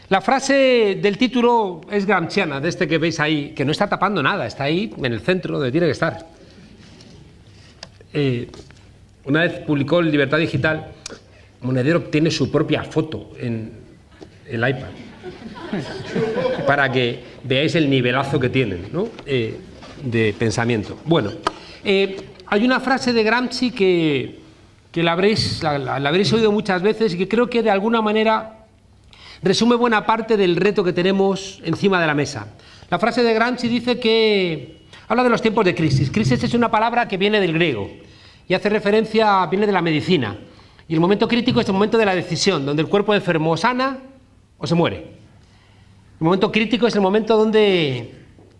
La frase del título es gramsciana, de este que veis ahí, que no está tapando nada, está ahí en el centro donde tiene que estar. Una vez publicó en Libertad Digital, Monedero tiene su propia foto en el iPad, para que veáis el nivelazo que tienen, ¿no? De pensamiento. Bueno, hay una frase de Gramsci que la habréis oído muchas veces y que creo que de alguna manera resume buena parte del reto que tenemos encima de la mesa. La frase de Gramsci dice que habla de los tiempos de crisis. Crisis es una palabra que viene del griego y hace referencia, viene de la medicina. Y el momento crítico es el momento de la decisión, donde el cuerpo enfermo o sana o se muere. El momento crítico es el momento donde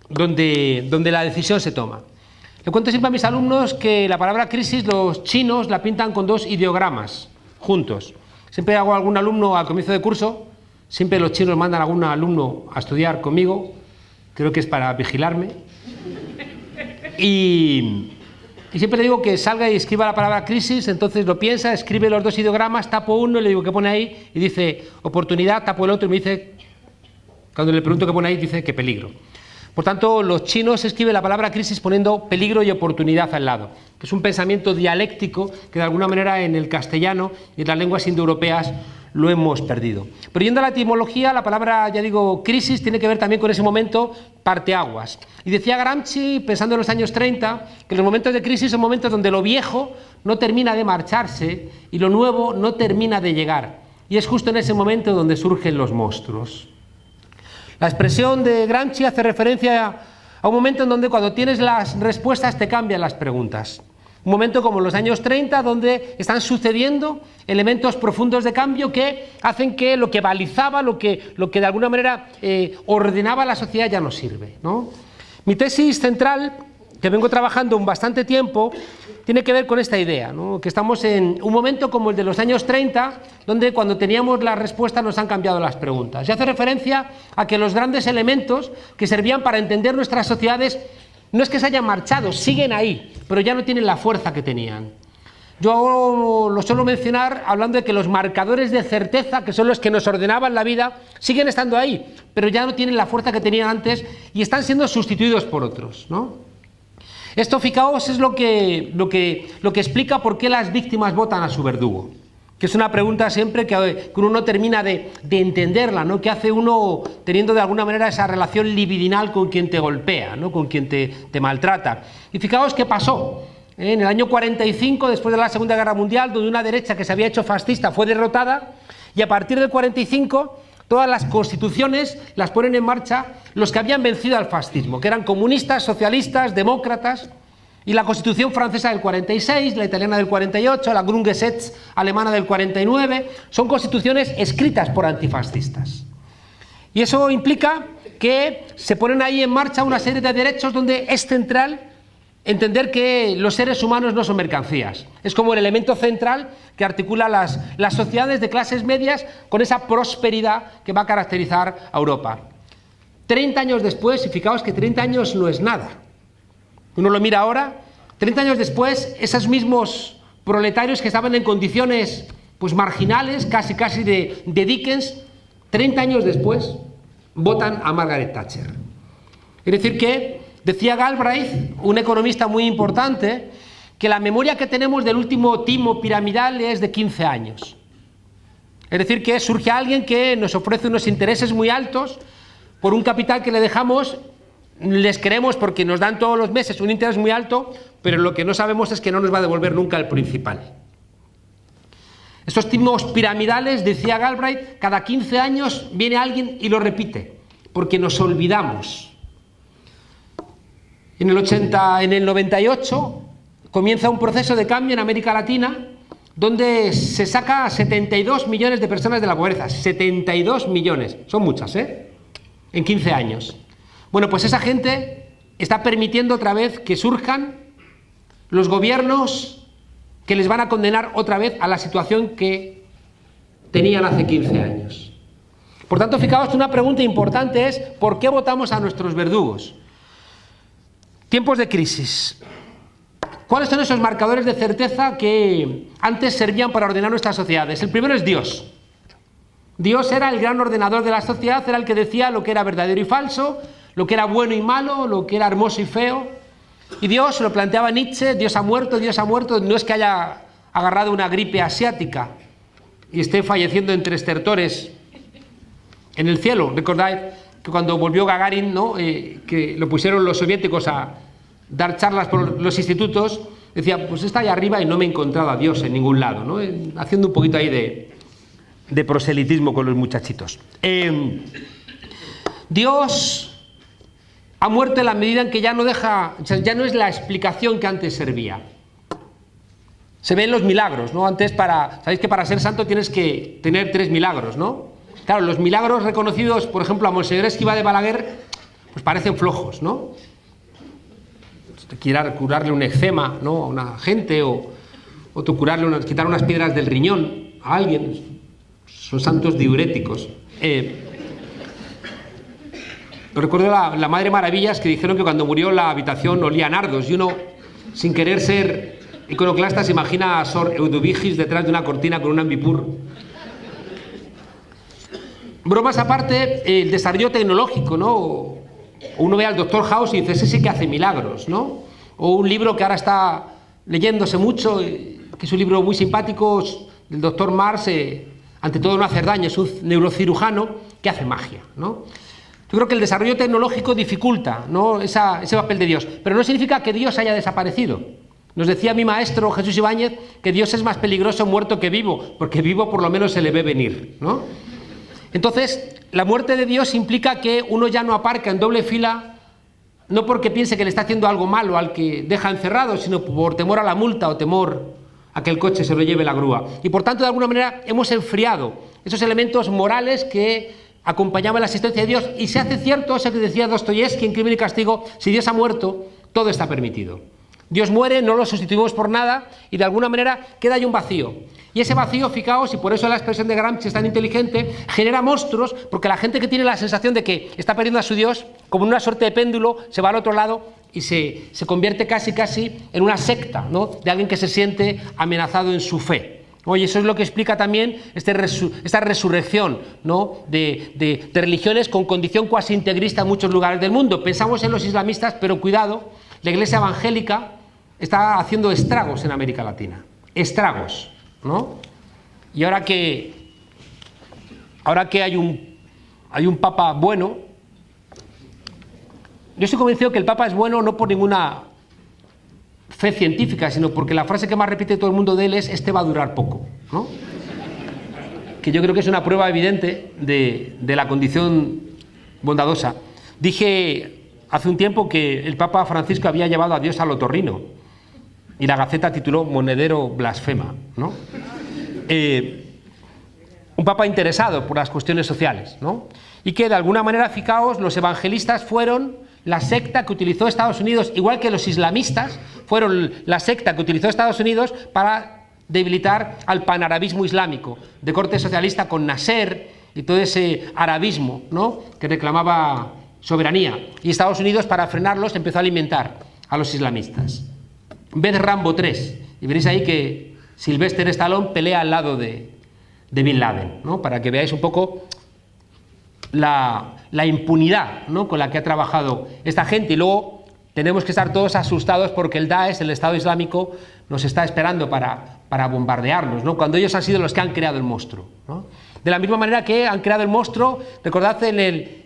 la decisión se toma. Le cuento siempre a mis alumnos que la palabra crisis los chinos la pintan con dos ideogramas juntos. Siempre hago algún alumno al comienzo de curso, siempre los chinos mandan a algún alumno a estudiar conmigo, creo que es para vigilarme. Y siempre le digo que salga y escriba la palabra crisis, entonces lo piensa, escribe los dos ideogramas, tapo uno y le digo ¿qué pone ahí? Y dice oportunidad, tapo el otro y me dice, cuando le pregunto qué pone ahí, dice que peligro. Por tanto, los chinos escriben la palabra crisis poniendo peligro y oportunidad al lado, que es un pensamiento dialéctico que de alguna manera en el castellano y en las lenguas indoeuropeas lo hemos perdido. Pero yendo a la etimología, la palabra, ya digo, crisis, tiene que ver también con ese momento parteaguas. Y decía Gramsci, pensando en los años 30, que los momentos de crisis son momentos donde lo viejo no termina de marcharse y lo nuevo no termina de llegar. Y es justo en ese momento donde surgen los monstruos. La expresión de Gramsci hace referencia a un momento en donde cuando tienes las respuestas te cambian las preguntas. Un momento como los años 30 donde están sucediendo elementos profundos de cambio que hacen que lo que balizaba, lo que de alguna manera ordenaba la sociedad ya no sirve, ¿no? Mi tesis central, que vengo trabajando un bastante tiempo, tiene que ver con esta idea, ¿no? Que estamos en un momento como el de los años 30, donde cuando teníamos las respuestas nos han cambiado las preguntas. Y hace referencia a que los grandes elementos que servían para entender nuestras sociedades no es que se hayan marchado, siguen ahí, pero ya no tienen la fuerza que tenían. Yo lo suelo mencionar hablando de que los marcadores de certeza, que son los que nos ordenaban la vida, siguen estando ahí, pero ya no tienen la fuerza que tenían antes y están siendo sustituidos por otros, ¿no? Esto, fijaos, es lo que explica por qué las víctimas votan a su verdugo, que es una pregunta siempre que uno no termina de entenderla, ¿no? ¿Qué hace uno teniendo de alguna manera esa relación libidinal con quien te golpea, ¿no? Con quien te maltrata? Y fijaos qué pasó. En el año 45, después de la Segunda Guerra Mundial, donde una derecha que se había hecho fascista fue derrotada, y a partir del 45... todas las constituciones las ponen en marcha los que habían vencido al fascismo, que eran comunistas, socialistas, demócratas, y la Constitución francesa del 46, la italiana del 48, la Grundgesetz alemana del 49, son constituciones escritas por antifascistas. Y eso implica que se ponen ahí en marcha una serie de derechos donde es central entender que los seres humanos no son mercancías. Es como el elemento central que articula las sociedades de clases medias con esa prosperidad que va a caracterizar a Europa. 30 años después, y fijaos que 30 años no es nada. Uno lo mira ahora, 30 años después, esos mismos proletarios que estaban en condiciones pues marginales, casi de Dickens, 30 años después votan a Margaret Thatcher. Es decir que decía Galbraith, un economista muy importante, que la memoria que tenemos del último timo piramidal es de 15 años. Es decir, que surge alguien que nos ofrece unos intereses muy altos por un capital que le dejamos, les queremos porque nos dan todos los meses un interés muy alto, pero lo que no sabemos es que no nos va a devolver nunca el principal. Estos timos piramidales, decía Galbraith, cada 15 años viene alguien y lo repite, porque nos olvidamos. En el 98 comienza un proceso de cambio en América Latina donde se saca a 72 millones de personas de la pobreza. 72 millones, son muchas, ¿eh? En 15 años. Bueno, pues esa gente está permitiendo otra vez que surjan los gobiernos que les van a condenar otra vez a la situación que tenían hace 15 años. Por tanto, fijaos, una pregunta importante es ¿por qué votamos a nuestros verdugos? Tiempos de crisis. ¿Cuáles son esos marcadores de certeza que antes servían para ordenar nuestras sociedades? El primero es Dios. Dios era el gran ordenador de la sociedad, era el que decía lo que era verdadero y falso, lo que era bueno y malo, lo que era hermoso y feo. Y Dios, lo planteaba Nietzsche, Dios ha muerto, no es que haya agarrado una gripe asiática y esté falleciendo entre estertores en el cielo. Recordáis que cuando volvió Gagarin, ¿no? Que lo pusieron los soviéticos a dar charlas por los institutos, decía, pues está ahí arriba y no me he encontrado a Dios en ningún lado, ¿no? Haciendo un poquito ahí de proselitismo con los muchachitos. Dios ha muerto en la medida en que ya no es la explicación que antes servía. Se ven los milagros, ¿no? Antes sabéis que para ser santo tienes que tener 3 milagros, ¿no? Claro, los milagros reconocidos, por ejemplo, a Monseñor Escrivá de Balaguer, pues parecen flojos, ¿no? Curarle un eczema, ¿no? A una gente, o quitar unas piedras del riñón a alguien. Son santos diuréticos. Recuerdo la Madre Maravillas, que dijeron que cuando murió la habitación olía a nardos, y uno, sin querer ser iconoclasta, se imagina a Sor Eudovigis detrás de una cortina con un ambipur. Bromas aparte, el desarrollo tecnológico, ¿no? Uno ve al Dr. House y dice, ese sí que hace milagros, ¿no? O un libro que ahora está leyéndose mucho, que es un libro muy simpático, del Dr. Mars, ante todo no hacer daño, es un neurocirujano que hace magia, ¿no? Yo creo que el desarrollo tecnológico dificulta, ¿no? ese papel de Dios, pero no significa que Dios haya desaparecido. Nos decía mi maestro Jesús Ibáñez que Dios es más peligroso muerto que vivo, porque vivo por lo menos se le ve venir, ¿no? Entonces, la muerte de Dios implica que uno ya no aparca en doble fila, no porque piense que le está haciendo algo malo al que deja encerrado, sino por temor a la multa o temor a que el coche se lo lleve la grúa. Y por tanto, de alguna manera, hemos enfriado esos elementos morales que acompañaban la existencia de Dios, y se hace cierto eso que decía Dostoyevsky en Crimen y Castigo: si Dios ha muerto, todo está permitido. Dios muere, no lo sustituimos por nada, y de alguna manera queda ahí un vacío. Y ese vacío, fijaos, y por eso la expresión de Gramsci es tan inteligente, genera monstruos, porque la gente que tiene la sensación de que está perdiendo a su Dios, como en una suerte de péndulo, se va al otro lado y se convierte casi en una secta, ¿no? De alguien que se siente amenazado en su fe. Oye, eso es lo que explica también esta resurrección, ¿no? de religiones con condición cuasi integrista en muchos lugares del mundo. Pensamos en los islamistas, pero cuidado, la Iglesia evangélica está haciendo estragos en América Latina. Estragos, ¿no? Y ahora que hay un Papa bueno, yo estoy convencido que el Papa es bueno no por ninguna fe científica, sino porque la frase que más repite todo el mundo de él es: este va a durar poco, ¿no? Que yo creo que es una prueba evidente de la condición bondadosa. Dije hace un tiempo que el Papa Francisco había llevado a Dios al otorrino, y la Gaceta tituló "Monedero blasfema", ¿no? Un Papa interesado por las cuestiones sociales, ¿no? Y que de alguna manera, fijaos, los evangelistas fueron la secta que utilizó Estados Unidos, igual que los islamistas fueron la secta que utilizó Estados Unidos para debilitar al panarabismo islámico, de corte socialista, con Nasser y todo ese arabismo, ¿no? Que reclamaba soberanía. Y Estados Unidos, para frenarlos, empezó a alimentar a los islamistas. Ved Rambo 3 y veréis ahí que Sylvester Stallone pelea al lado de Bin Laden, ¿no? Para que veáis un poco la impunidad, ¿no? Con la que ha trabajado esta gente. Y luego tenemos que estar todos asustados porque el Daesh, el Estado Islámico, nos está esperando para bombardearnos, ¿no? Cuando ellos han sido los que han creado el monstruo, ¿no? De la misma manera que han creado el monstruo, recordad en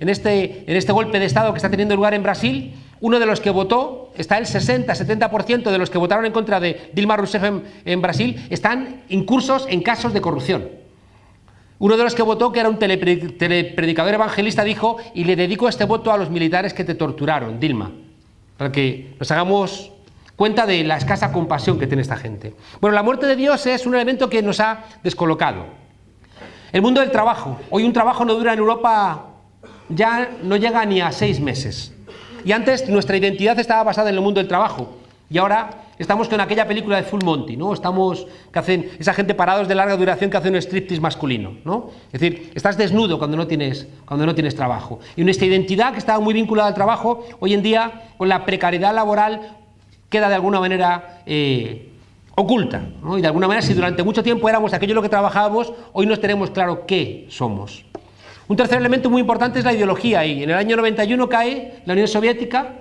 este golpe de Estado que está teniendo lugar en Brasil, uno de los que votó, está el 60-70% de los que votaron en contra de Dilma Rousseff en Brasil, están incursos en casos de corrupción. Uno de los que votó, que era un telepredicador evangelista, dijo: y le dedico este voto a los militares que te torturaron, Dilma, para que nos hagamos cuenta de la escasa compasión que tiene esta gente. Bueno, la muerte de Dios es un elemento que nos ha descolocado. El mundo del trabajo. Hoy un trabajo no dura en Europa, ya no llega ni a 6 meses. Y antes nuestra identidad estaba basada en el mundo del trabajo. Y ahora estamos con aquella película de Full Monty, ¿no? Que hacen esa gente parados de larga duración que hace un striptease masculino, ¿no? Es decir, estás desnudo cuando no tienes trabajo. Y nuestra identidad, que estaba muy vinculada al trabajo, hoy en día, con la precariedad laboral, queda de alguna manera oculta, ¿no? Y de alguna manera, si durante mucho tiempo éramos aquello en lo que trabajábamos, hoy nos tenemos claro qué somos. Un tercer elemento muy importante es la ideología, y en el año 91 cae la Unión Soviética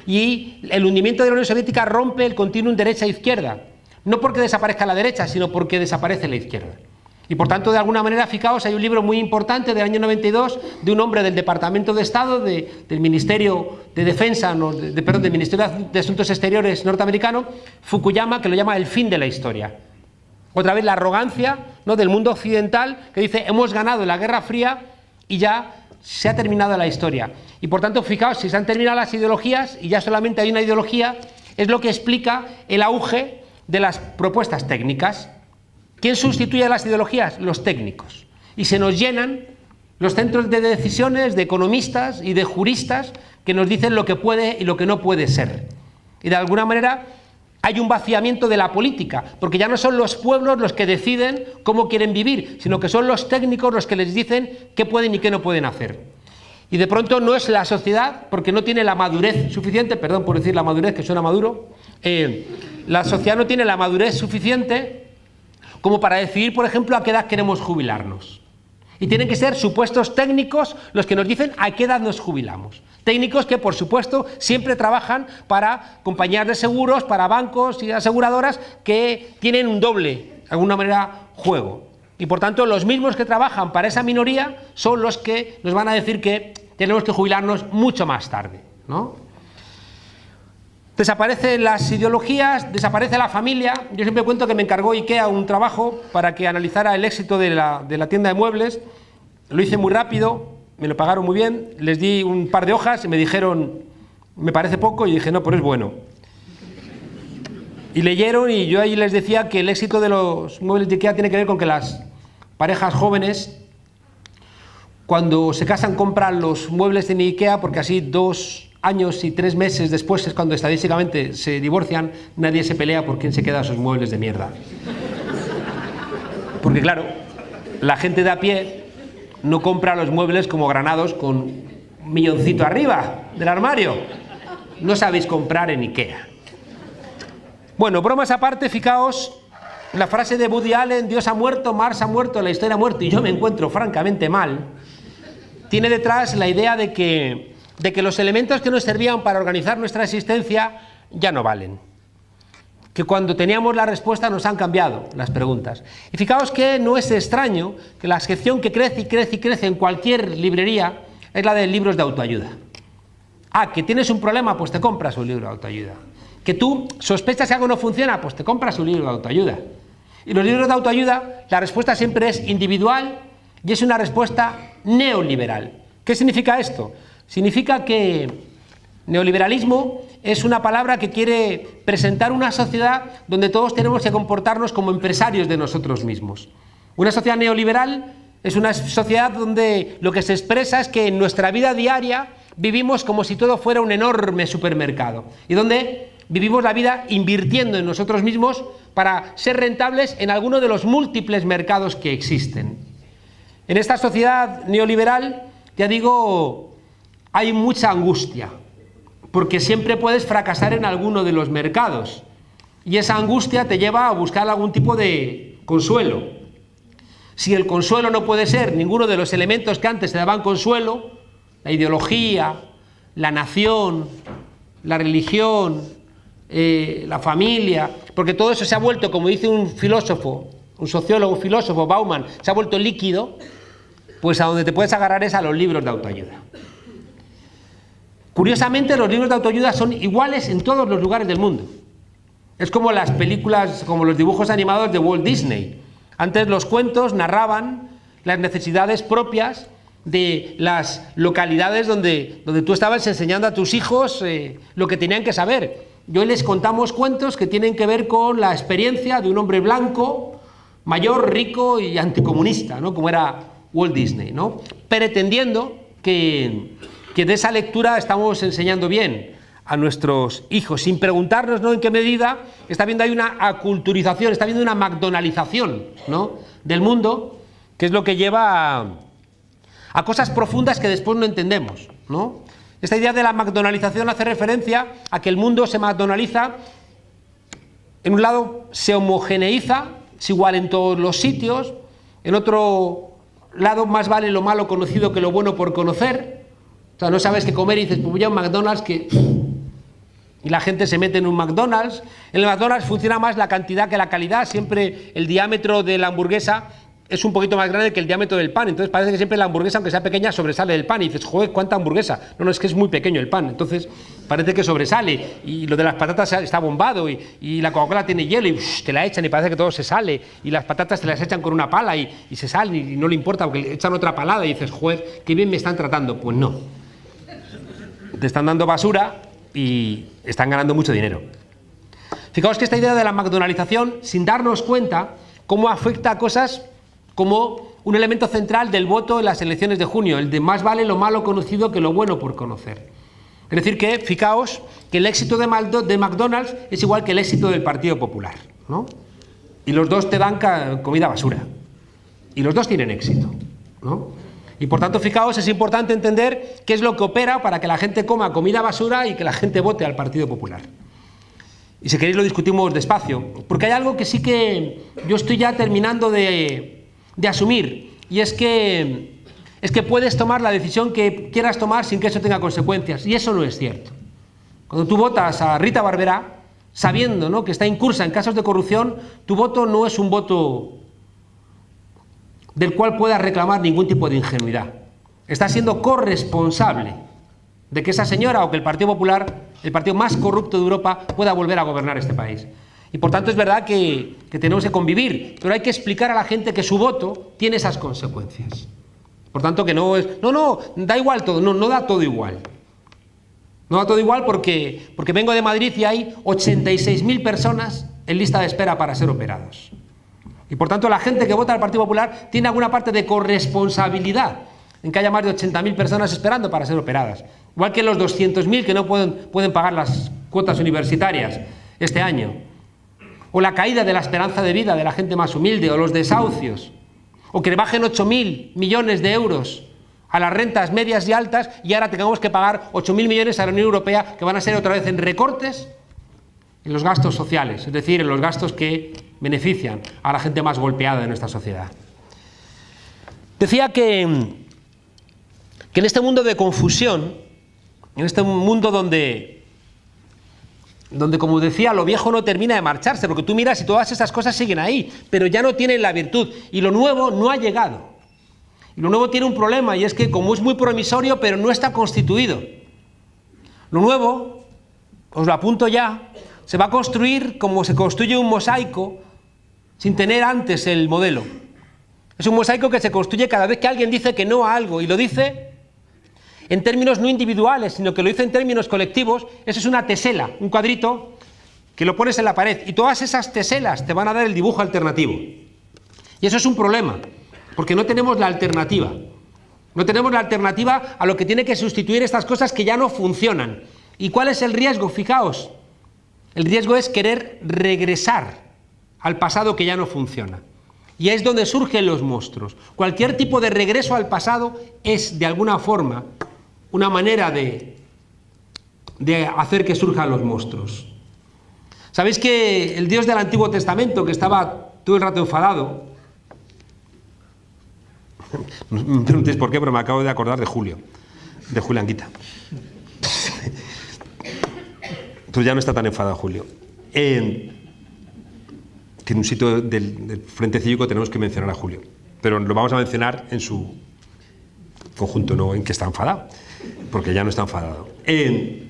y el hundimiento de la Unión Soviética rompe el continuum derecha-izquierda, no porque desaparezca la derecha, sino porque desaparece la izquierda. Y por tanto, de alguna manera, fijaos, hay un libro muy importante del año 92 de un hombre del Departamento de Estado del Ministerio de Defensa, del Ministerio de Asuntos Exteriores norteamericano, Fukuyama, que lo llama el fin de la historia. Otra vez la arrogancia, ¿no?, del mundo occidental, que dice hemos ganado la Guerra Fría y ya se ha terminado la historia. Y por tanto, fijaos, si se han terminado las ideologías y ya solamente hay una ideología, es lo que explica el auge de las propuestas técnicas. ¿Quién sustituye a las ideologías? Los técnicos. Y se nos llenan los centros de decisiones de economistas y de juristas que nos dicen lo que puede y lo que no puede ser. Y de alguna manera hay un vaciamiento de la política, porque ya no son los pueblos los que deciden cómo quieren vivir, sino que son los técnicos los que les dicen qué pueden y qué no pueden hacer. Y de pronto no es la sociedad, porque no tiene la madurez suficiente, perdón por decir la madurez, que suena maduro, la sociedad no tiene la madurez suficiente como para decidir, por ejemplo, a qué edad queremos jubilarnos. Y tienen que ser supuestos técnicos los que nos dicen a qué edad nos jubilamos. Técnicos que, por supuesto, siempre trabajan para compañías de seguros, para bancos y aseguradoras que tienen un doble, de alguna manera, juego. Y, por tanto, los mismos que trabajan para esa minoría son los que nos van a decir que tenemos que jubilarnos mucho más tarde, ¿no? Desaparecen las ideologías, desaparece la familia. Yo siempre cuento que me encargó IKEA un trabajo para que analizara el éxito de la tienda de muebles. Lo hice muy rápido, me lo pagaron muy bien, les di un par de hojas y me dijeron, me parece poco, y dije, no, pero es bueno. Y leyeron, y yo ahí les decía que el éxito de los muebles de IKEA tiene que ver con que las parejas jóvenes, cuando se casan, compran los muebles en IKEA, porque así 2 años y 3 meses después es cuando estadísticamente se divorcian, nadie se pelea por quién se queda esos muebles de mierda. Porque claro, la gente de a pie no compra los muebles como granados con un milloncito arriba del armario. No sabéis comprar en IKEA. Bueno, bromas aparte, fijaos, la frase de Woody Allen, Dios ha muerto, Marx ha muerto, la historia ha muerto, y yo me encuentro francamente mal, tiene detrás la idea de que los elementos que nos servían para organizar nuestra existencia ya no valen. Que cuando teníamos la respuesta nos han cambiado las preguntas. Y fijaos que no es extraño que la sección que crece y crece y crece en cualquier librería es la de libros de autoayuda. Ah, que tienes un problema, pues te compras un libro de autoayuda. Que tú sospechas que algo no funciona, pues te compras un libro de autoayuda. Y los libros de autoayuda, la respuesta siempre es individual y es una respuesta neoliberal. ¿Qué significa esto? Significa que neoliberalismo es una palabra que quiere presentar una sociedad donde todos tenemos que comportarnos como empresarios de nosotros mismos. Una sociedad neoliberal es una sociedad donde lo que se expresa es que en nuestra vida diaria vivimos como si todo fuera un enorme supermercado y donde vivimos la vida invirtiendo en nosotros mismos para ser rentables en alguno de los múltiples mercados que existen. En esta sociedad neoliberal, ya digo, hay mucha angustia, porque siempre puedes fracasar en alguno de los mercados y esa angustia te lleva a buscar algún tipo de consuelo. Si el consuelo no puede ser ninguno de los elementos que antes te daban consuelo, la ideología, la nación, la religión, la familia, porque todo eso se ha vuelto, como dice un filósofo, un sociólogo, un filósofo, Bauman, se ha vuelto líquido, pues a donde te puedes agarrar es a los libros de autoayuda. Curiosamente, los libros de autoayuda son iguales en todos los lugares del mundo. Es como las películas, como los dibujos animados de Walt Disney. Antes los cuentos narraban las necesidades propias de las localidades donde tú estabas enseñando a tus hijos lo que tenían que saber. Y hoy les contamos cuentos que tienen que ver con la experiencia de un hombre blanco, mayor, rico y anticomunista, ¿no? Como era Walt Disney, ¿no? Pretendiendo que de esa lectura estamos enseñando bien a nuestros hijos, sin preguntarnos, ¿no?, en qué medida está habiendo ahí una aculturización, está habiendo una McDonaldización, ¿no?, del mundo, que es lo que lleva a cosas profundas que después no entendemos, ¿no? Esta idea de la McDonaldización hace referencia a que el mundo se McDonaldiza en un lado se homogeneiza, es igual en todos los sitios, en otro lado más vale lo malo conocido que lo bueno por conocer. O sea, no sabes qué comer y dices, pues voy a un McDonald's que... Y la gente se mete en un McDonald's. En el McDonald's funciona más la cantidad que la calidad. Siempre el diámetro de la hamburguesa es un poquito más grande que el diámetro del pan. Entonces parece que siempre la hamburguesa, aunque sea pequeña, sobresale del pan. Y dices, joder, ¿cuánta hamburguesa? No, es que es muy pequeño el pan. Entonces parece que sobresale. Y lo de las patatas está bombado. Y la Coca-Cola tiene hielo y te la echan y parece que todo se sale. Y las patatas te las echan con una pala y se salen y no le importa porque le echan otra palada. Y dices, joder, qué bien me están tratando. Pues no. Te están dando basura y están ganando mucho dinero. Fijaos que esta idea de la McDonaldización, sin darnos cuenta, cómo afecta a cosas como un elemento central del voto en las elecciones de junio, el de más vale lo malo conocido que lo bueno por conocer. Es decir que, fijaos, que el éxito de McDonald's es igual que el éxito del Partido Popular, ¿no? Y los dos te dan comida basura. Y los dos tienen éxito, ¿no? Y por tanto, fijaos, es importante entender qué es lo que opera para que la gente coma comida basura y que la gente vote al Partido Popular. Y si queréis lo discutimos despacio, porque hay algo que sí que yo estoy ya terminando de asumir, y es que puedes tomar la decisión que quieras tomar sin que eso tenga consecuencias, y eso no es cierto. Cuando tú votas a Rita Barberá, sabiendo, ¿no?, que está incursa en casos de corrupción, tu voto no es un voto del cual puedas reclamar ningún tipo de ingenuidad. Estás siendo corresponsable de que esa señora o que el Partido Popular, el partido más corrupto de Europa, pueda volver a gobernar este país. Y por tanto es verdad que tenemos que convivir, pero hay que explicar a la gente que su voto tiene esas consecuencias. Por tanto que no es, no, da igual todo, no da todo igual. No da todo igual porque vengo de Madrid y hay 86.000 personas en lista de espera para ser operados. Y por tanto la gente que vota al Partido Popular tiene alguna parte de corresponsabilidad en que haya más de 80.000 personas esperando para ser operadas. Igual que los 200.000 que no pueden pagar las cuotas universitarias este año. O la caída de la esperanza de vida de la gente más humilde, o los desahucios. O que le bajen 8.000 millones de euros a las rentas medias y altas y ahora tengamos que pagar 8.000 millones a la Unión Europea, que van a ser otra vez en recortes en los gastos sociales, es decir, en los gastos que benefician a la gente más golpeada de nuestra sociedad. Decía que en este mundo de confusión, en este mundo donde, como decía, lo viejo no termina de marcharse, porque tú miras y todas esas cosas siguen ahí, pero ya no tienen la virtud, y lo nuevo no ha llegado. Y lo nuevo tiene un problema, y es que como es muy promisorio, pero no está constituido. Lo nuevo, os lo apunto ya, se va a construir como se construye un mosaico sin tener antes el modelo. Es un mosaico que se construye cada vez que alguien dice que no a algo, y lo dice en términos no individuales, sino que lo dice en términos colectivos. Eso es una tesela, un cuadrito que lo pones en la pared, y todas esas teselas te van a dar el dibujo alternativo. Y eso es un problema, porque no tenemos la alternativa. No tenemos la alternativa a lo que tiene que sustituir estas cosas que ya no funcionan. ¿Y cuál es el riesgo? Fijaos. El riesgo es querer regresar al pasado que ya no funciona. Y es donde surgen los monstruos. Cualquier tipo de regreso al pasado es, de alguna forma, una manera de hacer que surjan los monstruos. ¿Sabéis que el Dios del Antiguo Testamento, que estaba todo el rato enfadado? No me preguntéis por qué, pero me acabo de acordar de Julio, de Julianguita. Entonces ya no está tan enfadado Julio. Que en un sitio del Frente Cívico tenemos que mencionar a Julio, pero lo vamos a mencionar en su conjunto, no en que está enfadado, porque ya no está enfadado. El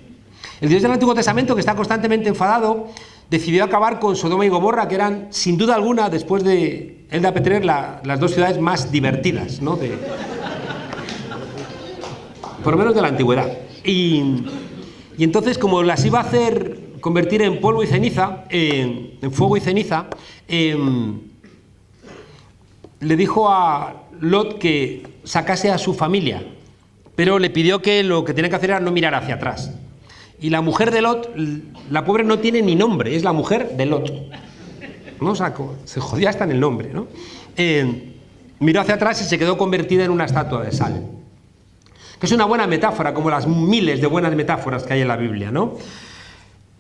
Dios del Antiguo Testamento, que está constantemente enfadado, decidió acabar con Sodoma y Gomorra, que eran, sin duda alguna, después de Elda Petrer, las dos ciudades más divertidas, ¿no?, por lo menos de la antigüedad. Y entonces, como las iba a hacer convertir en polvo y ceniza, en fuego y ceniza, le dijo a Lot que sacase a su familia, pero le pidió que lo que tenía que hacer era no mirar hacia atrás. Y la mujer de Lot, la pobre no tiene ni nombre, es la mujer de Lot, ¿no? O sea, se jodía hasta en el nombre, ¿no? Miró hacia atrás y se quedó convertida en una estatua de sal, que es una buena metáfora, como las miles de buenas metáforas que hay en la Biblia, ¿no?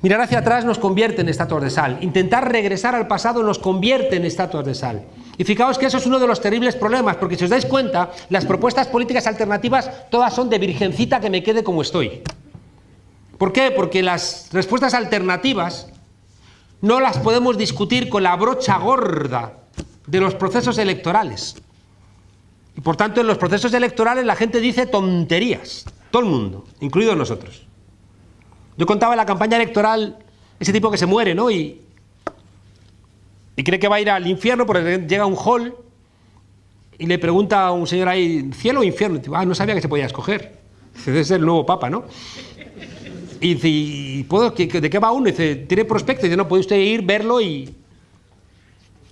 Mirar hacia atrás nos convierte en estatuas de sal. Intentar regresar al pasado nos convierte en estatuas de sal. Y fijaos que eso es uno de los terribles problemas, porque si os dais cuenta, las propuestas políticas alternativas todas son de virgencita que me quede como estoy. ¿Por qué? Porque las respuestas alternativas no las podemos discutir con la brocha gorda de los procesos electorales. Y por tanto, en los procesos electorales la gente dice tonterías. Todo el mundo, incluidos nosotros. Yo contaba en la campaña electoral ese tipo que se muere, ¿no? Y cree que va a ir al infierno porque llega a un hall y le pregunta a un señor ahí, ¿cielo o infierno? Y dice, no sabía que se podía escoger. Dice, es el nuevo papa, ¿no? Y dice, ¿de qué va uno? Y dice, tiene prospecto. Y dice, no, puede usted ir, verlo y...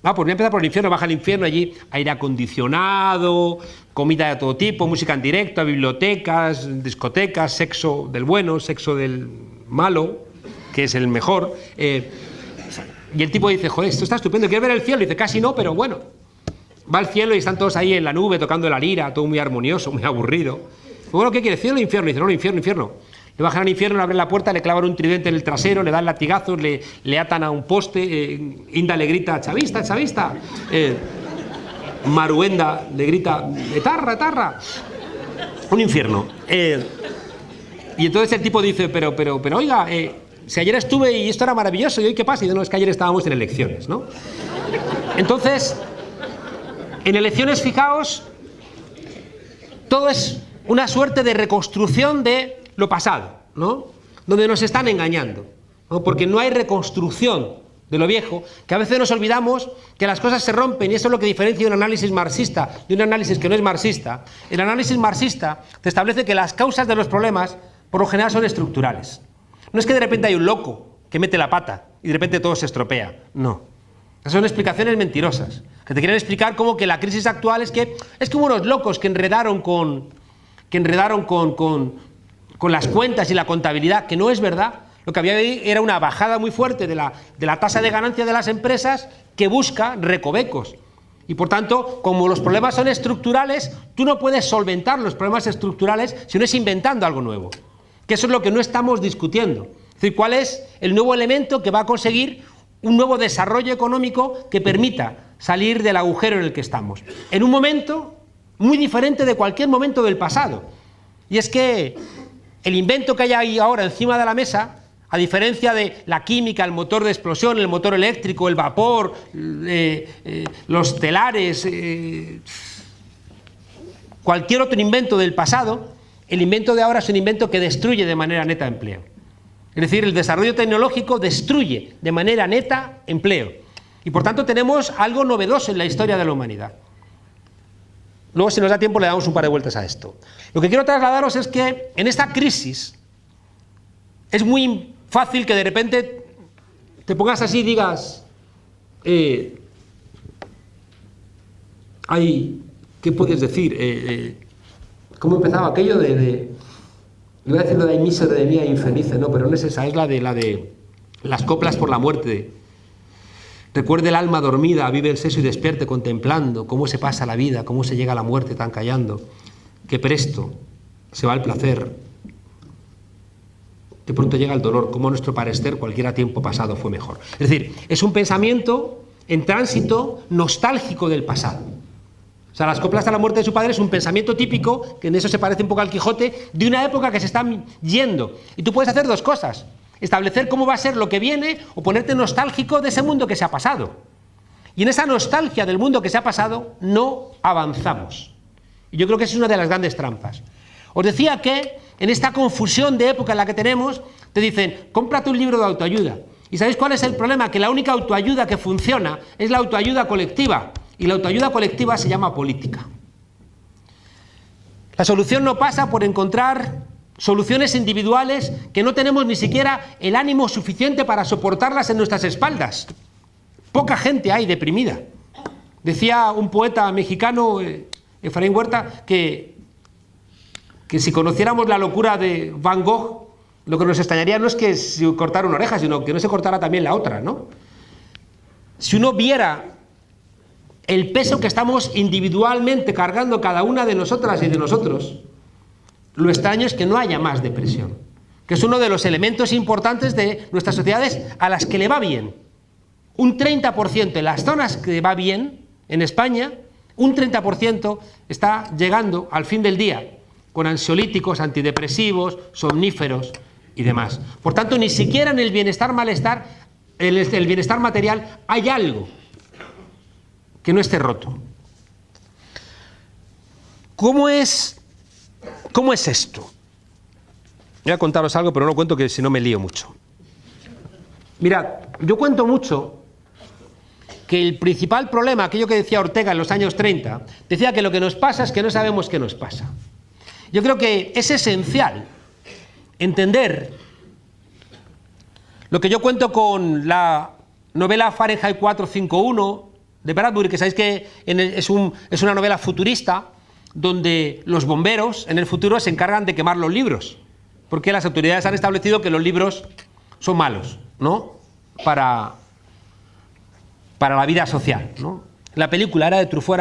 pues voy a empezar por el infierno, baja al infierno, allí aire acondicionado, comida de todo tipo, música en directo, bibliotecas, discotecas, sexo del bueno, sexo del malo, que es el mejor. Y el tipo dice, joder, esto está estupendo, ¿quieres ver el cielo? Y dice, casi no, pero bueno. Va al cielo y están todos ahí en la nube tocando la lira, todo muy armonioso, muy aburrido. Bueno, ¿qué quiere? ¿Cielo o infierno? Y dice, no, infierno, infierno. Le bajan al infierno, le abren la puerta, le clavan un tridente en el trasero, le dan latigazos, le atan a un poste, Inda le grita, chavista, chavista. Maruenda le grita, etarra, etarra. Un infierno. Y entonces el tipo dice, pero oiga, si ayer estuve y esto era maravilloso, ¿y hoy qué pasa? Y dice, no, es que ayer estábamos en elecciones, ¿no? Entonces, en elecciones, fijaos, todo es una suerte de reconstrucción de lo pasado, ¿no? Donde nos están engañando, ¿no? Porque no hay reconstrucción de lo viejo, que a veces nos olvidamos que las cosas se rompen, y eso es lo que diferencia un análisis marxista de un análisis que no es marxista. El análisis marxista te establece que las causas de los problemas, por lo general, son estructurales. No es que de repente hay un loco que mete la pata y de repente todo se estropea, no. Esas son explicaciones mentirosas, que te quieren explicar como que la crisis actual es que hubo unos locos que enredaron con las cuentas y la contabilidad, que no es verdad. Lo que había ahí era una bajada muy fuerte de la tasa de ganancia de las empresas que busca recovecos. Y por tanto, como los problemas son estructurales, tú no puedes solventar los problemas estructurales si no es inventando algo nuevo. Que eso es lo que no estamos discutiendo. Es decir, ¿cuál es el nuevo elemento que va a conseguir un nuevo desarrollo económico que permita salir del agujero en el que estamos? En un momento muy diferente de cualquier momento del pasado. Y es que el invento que hay ahí ahora encima de la mesa, a diferencia de la química, el motor de explosión, el motor eléctrico, el vapor, los telares, cualquier otro invento del pasado, el invento de ahora es un invento que destruye de manera neta empleo. Es decir, el desarrollo tecnológico destruye de manera neta empleo. Y por tanto tenemos algo novedoso en la historia de la humanidad. Luego, si nos da tiempo, le damos un par de vueltas a esto. Lo que quiero trasladaros es que en esta crisis es muy fácil que de repente te pongas así y digas, ¿qué puedes decir? ¿Cómo empezaba aquello de iba a decir lo de mísero de mía infelice, no, pero no es esa, es la de las coplas por la muerte. Recuerde el alma dormida, vive el seso y despierte contemplando cómo se pasa la vida, cómo se llega a la muerte tan callando, que presto se va el placer, que pronto llega el dolor, como a nuestro parecer cualquiera tiempo pasado fue mejor. Es decir, es un pensamiento en tránsito nostálgico del pasado. O sea, las coplas a la muerte de su padre es un pensamiento típico, que en eso se parece un poco al Quijote, de una época que se está yendo. Y tú puedes hacer dos cosas: establecer cómo va a ser lo que viene o ponerte nostálgico de ese mundo que se ha pasado. Y en esa nostalgia del mundo que se ha pasado no avanzamos. Y yo creo que esa es una de las grandes trampas. Os decía que en esta confusión de época en la que tenemos, te dicen, cómprate un libro de autoayuda. ¿Y sabéis cuál es el problema? Que la única autoayuda que funciona es la autoayuda colectiva. Y la autoayuda colectiva se llama política. La solución no pasa por encontrar soluciones individuales que no tenemos ni siquiera el ánimo suficiente para soportarlas en nuestras espaldas. Poca gente hay deprimida. Decía un poeta mexicano, Efraín Huerta, que si conociéramos la locura de Van Gogh, lo que nos extrañaría no es que se cortara una oreja, sino que no se cortara también la otra, ¿no? Si uno viera el peso que estamos individualmente cargando cada una de nosotras y de nosotros, lo extraño es que no haya más depresión. que es uno de los elementos importantes de nuestras sociedades a las que le va bien. Un 30% en las zonas que va bien, en España, un 30% está llegando al fin del día con ansiolíticos, antidepresivos, somníferos y demás. Por tanto, ni siquiera en el bienestar-malestar, el bienestar material, hay algo que no esté roto. ¿Cómo es esto? Voy a contaros algo, pero no lo cuento, que si no me lío mucho. Mirad, yo cuento mucho que el principal problema, aquello que decía Ortega en los años 30, decía que lo que nos pasa es que no sabemos qué nos pasa. Yo creo que es esencial entender lo que yo cuento con la novela Fahrenheit 451 de Bradbury, que sabéis que es una novela futurista donde los bomberos en el futuro se encargan de quemar los libros, porque las autoridades han establecido que los libros son malos, ¿no? Para la vida social, ¿no? La película era de Truffaut,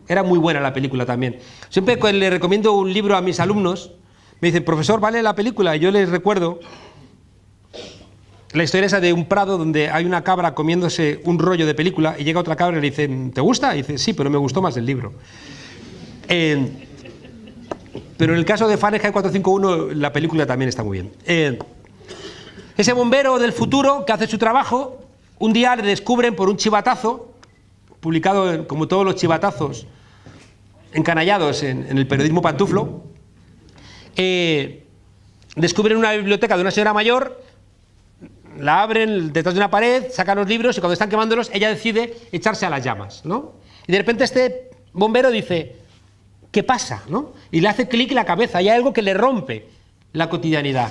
era muy buena la película también. Siempre que le recomiendo un libro a mis alumnos, me dicen, profesor, ¿vale la película? Y yo les recuerdo la historia esa de un prado donde hay una cabra comiéndose un rollo de película y llega otra cabra y le dice, ¿te gusta? Y dice, sí, pero me gustó más el libro. Pero en el caso de Fahrenheit 451 la película también está muy bien. Ese bombero del futuro que hace su trabajo, un día le descubren por un chivatazo, publicado como todos los chivatazos encanallados en el periodismo pantuflo, descubren una biblioteca de una señora mayor, la abren detrás de una pared, sacan los libros y cuando están quemándolos ella decide echarse a las llamas, ¿no? Y de repente este bombero dice, ¿qué pasa?, ¿no? Y le hace clic en la cabeza, y hay algo que le rompe la cotidianidad.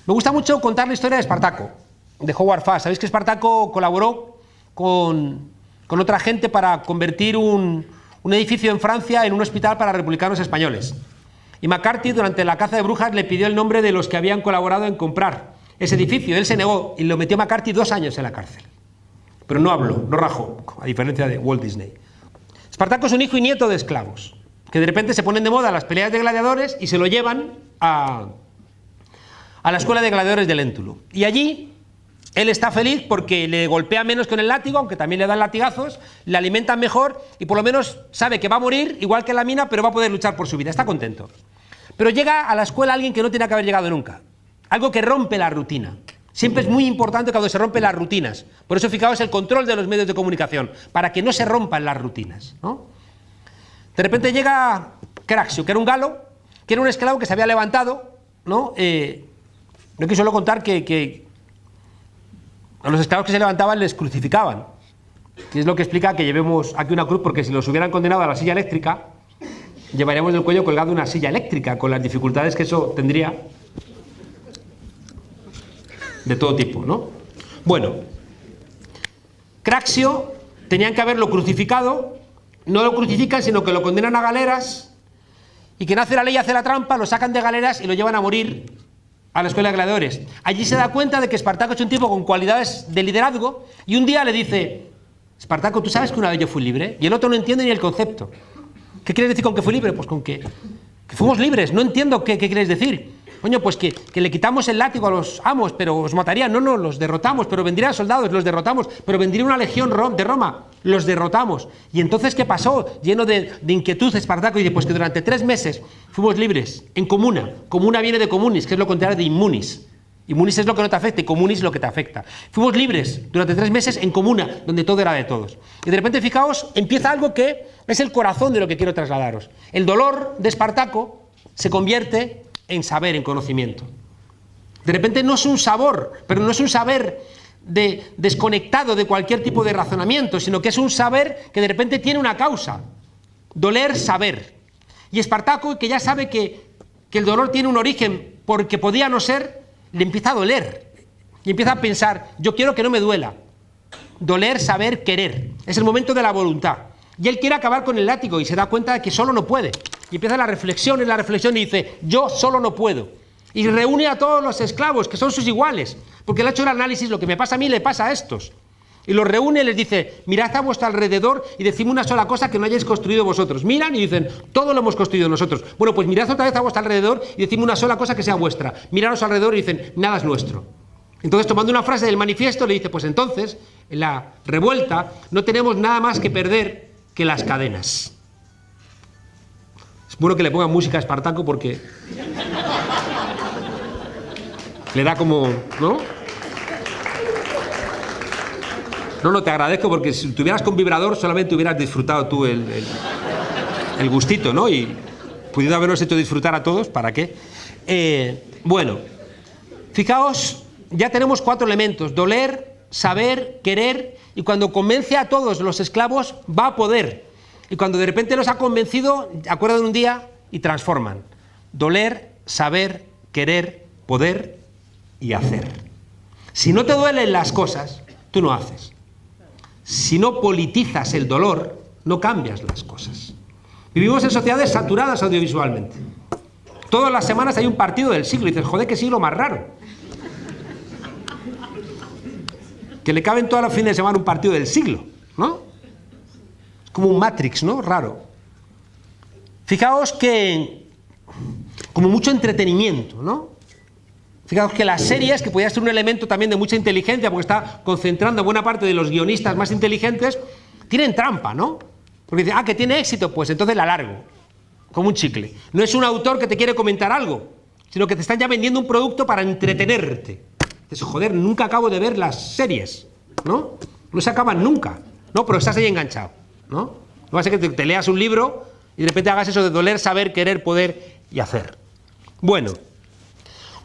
Me gusta mucho contar la historia de Espartaco, de Howard Fast. Sabéis que Espartaco colaboró con otra gente para convertir un edificio en Francia en un hospital para republicanos españoles. Y McCarthy, durante la caza de brujas, le pidió el nombre de los que habían colaborado en comprar ese edificio. Él se negó y lo metió McCarthy 2 años en la cárcel. Pero no habló, no rajó, a diferencia de Walt Disney. Espartaco es un hijo y nieto de esclavos, que de repente se ponen de moda las peleas de gladiadores y se lo llevan a la escuela de gladiadores de Lentulus. Y allí él está feliz porque le golpea menos con el látigo, aunque también le dan latigazos, le alimentan mejor y por lo menos sabe que va a morir, igual que en la mina, pero va a poder luchar por su vida. Está contento. Pero llega a la escuela alguien que no tiene que haber llegado nunca. Algo que rompe la rutina. Siempre es muy importante cuando se rompen las rutinas. Por eso, fijaos, el control de los medios de comunicación, para que no se rompan las rutinas, ¿no? De repente llega Craxio, que era un galo, que era un esclavo que se había levantado, ¿no? No quiero solo contar que a los esclavos que se levantaban les crucificaban, que es lo que explica que llevemos aquí una cruz, porque si los hubieran condenado a la silla eléctrica, llevaríamos del cuello colgado una silla eléctrica, con las dificultades que eso tendría de todo tipo, ¿no? Bueno, Craxio tenían que haberlo crucificado, no lo crucifican, sino que lo condenan a galeras, y quien hace la ley hace la trampa, lo sacan de galeras y lo llevan a morir a la escuela de gladiadores. Allí se da cuenta de que Espartaco es un tipo con cualidades de liderazgo, y un día le dice, Espartaco, ¿tú sabes que una vez yo fui libre? Y el otro no entiende ni el concepto. ¿Qué quieres decir con que fui libre? Pues con que fuimos libres. No entiendo qué quieres decir. Coño, pues que le quitamos el látigo a los amos, pero os matarían. No, los derrotamos, pero vendrían soldados, los derrotamos, pero vendría una legión de Roma, los derrotamos. Y entonces, ¿qué pasó? Lleno de inquietud, Espartaco dice, pues que durante 3 meses fuimos libres, en comuna. Comuna viene de comunis, que es lo contrario de immunis. Immunis es lo que no te afecta y comunis lo que te afecta. Fuimos libres durante 3 meses en comuna, donde todo era de todos. Y de repente, fijaos, empieza algo que es el corazón de lo que quiero trasladaros. El dolor de Espartaco se convierte en saber, en conocimiento. De repente no es un sabor, pero no es un saber desconectado de cualquier tipo de razonamiento, sino que es un saber que de repente tiene una causa. Doler, saber. Y Espartaco, que ya sabe que el dolor tiene un origen porque podía no ser, le empieza a doler. Y empieza a pensar, yo quiero que no me duela. Doler, saber, querer. Es el momento de la voluntad. Y él quiere acabar con el látigo y se da cuenta de que solo no puede. Y empieza la reflexión y dice, yo solo no puedo. Y reúne a todos los esclavos, que son sus iguales, porque él ha hecho el análisis, lo que me pasa a mí le pasa a estos. Y los reúne y les dice, mirad a vuestro alrededor y decidme una sola cosa que no hayáis construido vosotros. Miran y dicen, todo lo hemos construido nosotros. Bueno, pues mirad otra vez a vuestro alrededor y decidme una sola cosa que sea vuestra. Miran a su alrededor y dicen, nada es nuestro. Entonces, tomando una frase del manifiesto, le dice, pues entonces, en la revuelta, no tenemos nada más que perder que las cadenas. Es bueno que le pongan música a Espartaco porque le da como, ¿no? No, te agradezco porque si tuvieras con vibrador solamente hubieras disfrutado tú el gustito, ¿no? Y pudiendo habernos hecho disfrutar a todos, ¿para qué? Bueno, fijaos, ya tenemos 4 elementos: doler, saber, querer, y cuando convence a todos los esclavos va a poder. Y cuando de repente los ha convencido, acuerdan un día y transforman. Doler, saber, querer, poder y hacer. Si no te duelen las cosas, tú no haces. Si no politizas el dolor, no cambias las cosas. Vivimos en sociedades saturadas audiovisualmente. Todas las semanas hay un partido del siglo y dices, joder, qué siglo más raro. Que le caben todos los fines de semana un partido del siglo, ¿no? Es como un Matrix, ¿no? Raro. Fijaos que como mucho entretenimiento, ¿no? Fijaos que las series, que podía ser un elemento también de mucha inteligencia, porque está concentrando buena parte de los guionistas más inteligentes, tienen trampa, ¿no? Porque dicen, que tiene éxito, pues entonces la largo, como un chicle. No es un autor que te quiere comentar algo, sino que te están ya vendiendo un producto para entretenerte. Dices, joder, nunca acabo de ver las series, ¿no? No se acaban nunca, ¿no? Pero estás ahí enganchado, ¿no? No va a ser que te leas un libro y de repente hagas eso de doler, saber, querer, poder y hacer. Bueno,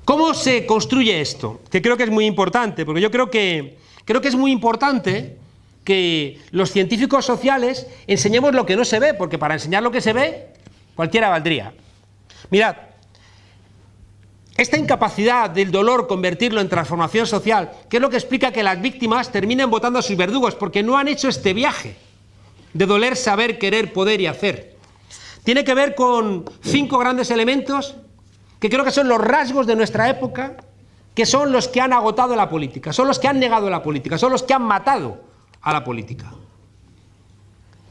¿cómo se construye esto? Que creo que es muy importante, porque yo creo que es muy importante que los científicos sociales enseñemos lo que no se ve, porque para enseñar lo que se ve, cualquiera valdría. Mirad, esta incapacidad del dolor convertirlo en transformación social, que es lo que explica que las víctimas terminen votando a sus verdugos, porque no han hecho este viaje de doler, saber, querer, poder y hacer. Tiene que ver con 5 grandes elementos que creo que son los rasgos de nuestra época, que son los que han agotado la política, son los que han negado la política, son los que han matado a la política.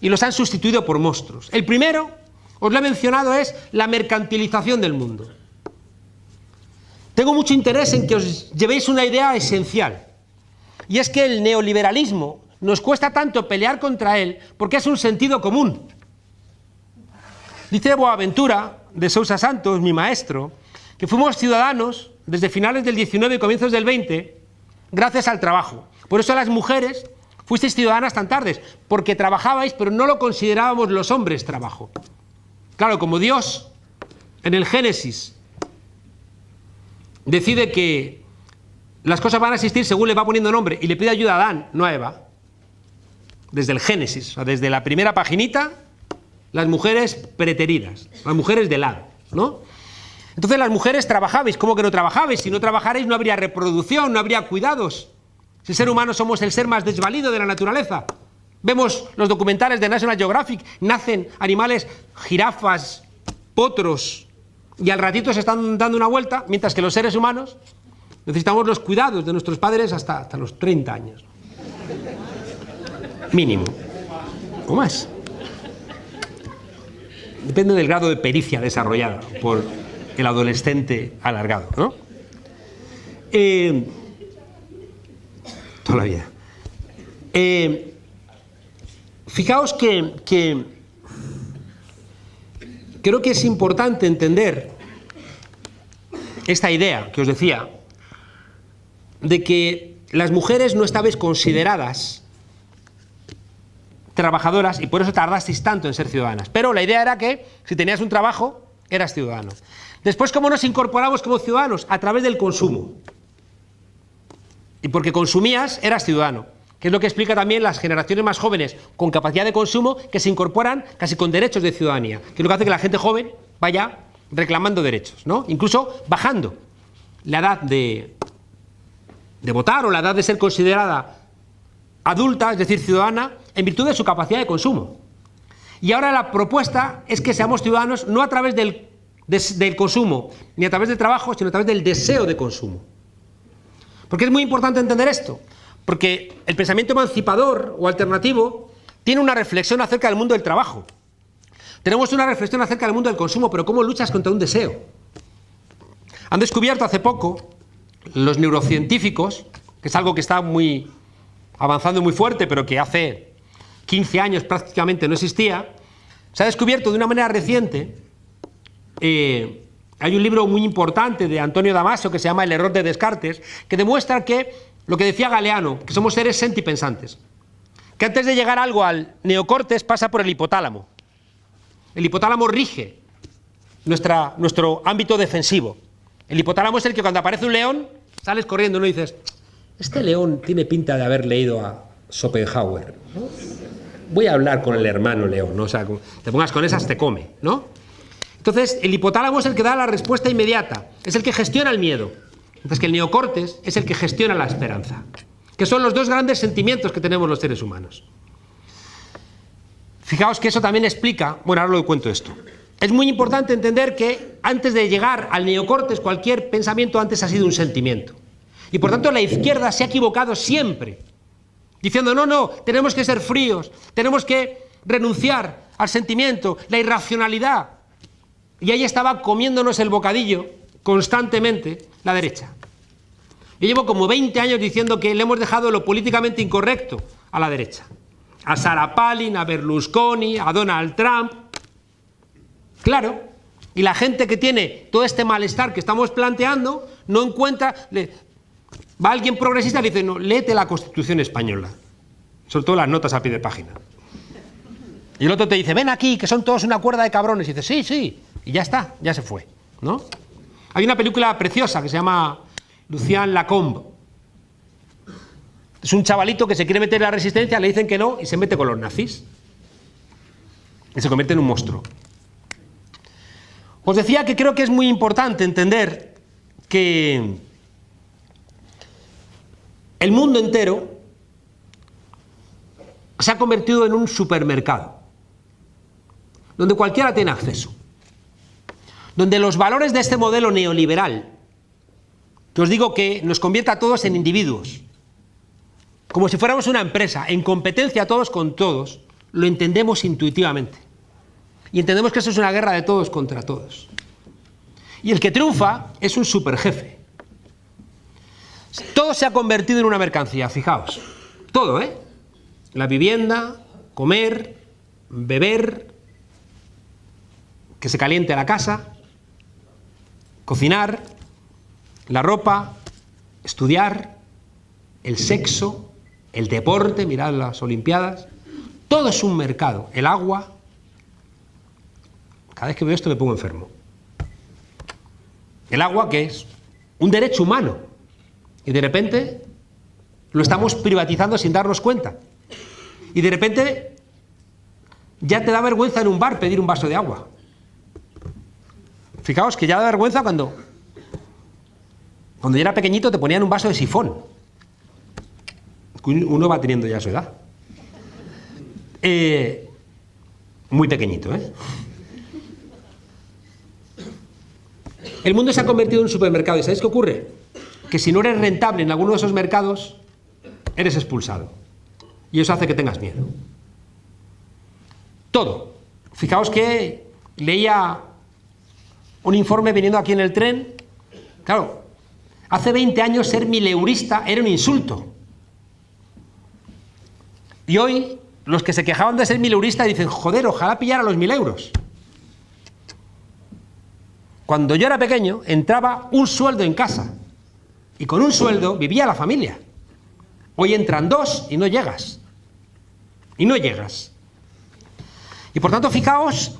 Y los han sustituido por monstruos. El primero, os lo he mencionado, es la mercantilización del mundo. Tengo mucho interés en que os llevéis una idea esencial, y es que el neoliberalismo nos cuesta tanto pelear contra él porque es un sentido común. Dice Boaventura de Sousa Santos, mi maestro, que fuimos ciudadanos desde finales del 19 y comienzos del 20 gracias al trabajo. Por eso las mujeres fuisteis ciudadanas tan tardes, porque trabajabais, pero no lo considerábamos los hombres trabajo. Claro, como Dios en el Génesis decide que las cosas van a existir según le va poniendo nombre y le pide ayuda a Adán, no a Eva, desde el Génesis, o sea, desde la primera paginita, las mujeres preteridas, las mujeres de lado, ¿no? Entonces las mujeres trabajabais. ¿Cómo que no trabajabais? Si no trabajarais no habría reproducción, no habría cuidados. Si el ser humano somos el ser más desvalido de la naturaleza. Vemos los documentales de National Geographic, nacen animales, jirafas, potros, y al ratito se están dando una vuelta, mientras que los seres humanos necesitamos los cuidados de nuestros padres hasta los 30 años. Mínimo. O más. Depende del grado de pericia desarrollada por el adolescente alargado, ¿no? Toda la vida. Fijaos que creo que es importante entender esta idea que os decía, de que las mujeres no estabais consideradas trabajadoras y por eso tardasteis tanto en ser ciudadanas. Pero la idea era que si tenías un trabajo, eras ciudadano. Después, ¿cómo nos incorporamos como ciudadanos? A través del consumo. Y porque consumías, eras ciudadano. Que es lo que explica también las generaciones más jóvenes con capacidad de consumo que se incorporan casi con derechos de ciudadanía. Que es lo que hace que la gente joven vaya reclamando derechos, ¿no? Incluso bajando la edad de votar o la edad de ser considerada adulta, es decir, ciudadana, en virtud de su capacidad de consumo. Y ahora la propuesta es que seamos ciudadanos no a través del consumo, ni a través del trabajo, sino a través del deseo de consumo. Porque es muy importante entender esto, Porque el pensamiento emancipador o alternativo tiene una reflexión acerca del mundo del trabajo. Tenemos una reflexión acerca del mundo del consumo, pero ¿cómo luchas contra un deseo? Han descubierto hace poco los neurocientíficos, que es algo que está muy avanzando muy fuerte, pero que hace 15 años prácticamente no existía. Se ha descubierto de una manera reciente, hay un libro muy importante de Antonio Damasio que se llama El error de Descartes, que demuestra que lo que decía Galeano, que somos seres sentipensantes, que antes de llegar algo al neocortes pasa por el hipotálamo. El hipotálamo rige nuestro ámbito defensivo. El hipotálamo es el que cuando aparece un león, sales corriendo, ¿no? Y dices, este león tiene pinta de haber leído a Schopenhauer, ¿no? Voy a hablar con el hermano león, ¿no? O sea, te pongas con esas, te come, ¿no? Entonces, el hipotálamo es el que da la respuesta inmediata, es el que gestiona el miedo. Entonces, que el neocortes es el que gestiona la esperanza, que son los dos grandes sentimientos que tenemos los seres humanos. Fijaos que eso también explica, bueno, ahora lo cuento esto. Es muy importante entender que antes de llegar al neocortes, cualquier pensamiento antes ha sido un sentimiento. Y por tanto la izquierda se ha equivocado siempre, diciendo, no, tenemos que ser fríos, tenemos que renunciar al sentimiento, la irracionalidad. Y ahí estaba comiéndonos el bocadillo constantemente la derecha. Yo llevo como 20 años diciendo que le hemos dejado lo políticamente incorrecto a la derecha. A Sarah Palin, a Berlusconi, a Donald Trump. Claro, y la gente que tiene todo este malestar que estamos planteando no encuentra... Va alguien progresista y le dice, no, léete la Constitución española, sobre todo las notas a pie de página. Y el otro te dice, ven aquí, que son todos una cuerda de cabrones. Y dice, sí, y ya está, ya se fue, ¿no? Hay una película preciosa que se llama Lucien Lacombe. Es un chavalito que se quiere meter en la resistencia, le dicen que no y se mete con los nazis. Y se convierte en un monstruo. Os decía que creo que es muy importante entender que el mundo entero se ha convertido en un supermercado, donde cualquiera tiene acceso, donde los valores de este modelo neoliberal, que os digo que nos convierte a todos en individuos, como si fuéramos una empresa, en competencia todos con todos, lo entendemos intuitivamente. Y entendemos que eso es una guerra de todos contra todos. Y el que triunfa es un superjefe. Todo se ha convertido en una mercancía, fijaos. Todo, ¿eh? La vivienda, comer, beber, que se caliente la casa, cocinar, la ropa, estudiar, el sexo, el deporte, mirad las Olimpiadas. Todo es un mercado. El agua. Cada vez que veo esto me pongo enfermo. El agua, que es un derecho humano, y de repente lo estamos privatizando sin darnos cuenta. Y de repente ya te da vergüenza en un bar pedir un vaso de agua. Fijaos que ya da vergüenza cuando yo era pequeñito te ponían un vaso de sifón. Uno va teniendo ya su edad. Muy pequeñito, ¿eh? El mundo se ha convertido en un supermercado. ¿Y sabéis qué ocurre? Que si no eres rentable en alguno de esos mercados, eres expulsado. Y eso hace que tengas miedo. Todo. Fijaos que leía un informe viniendo aquí en el tren. Claro, hace 20 años ser mileurista era un insulto. Y hoy, los que se quejaban de ser mileurista dicen, joder, ojalá pillara los 1000 euros. Cuando yo era pequeño, entraba un sueldo en casa. Y con un sueldo vivía la familia. Hoy entran 2 y no llegas. Y no llegas. Y por tanto, fijaos,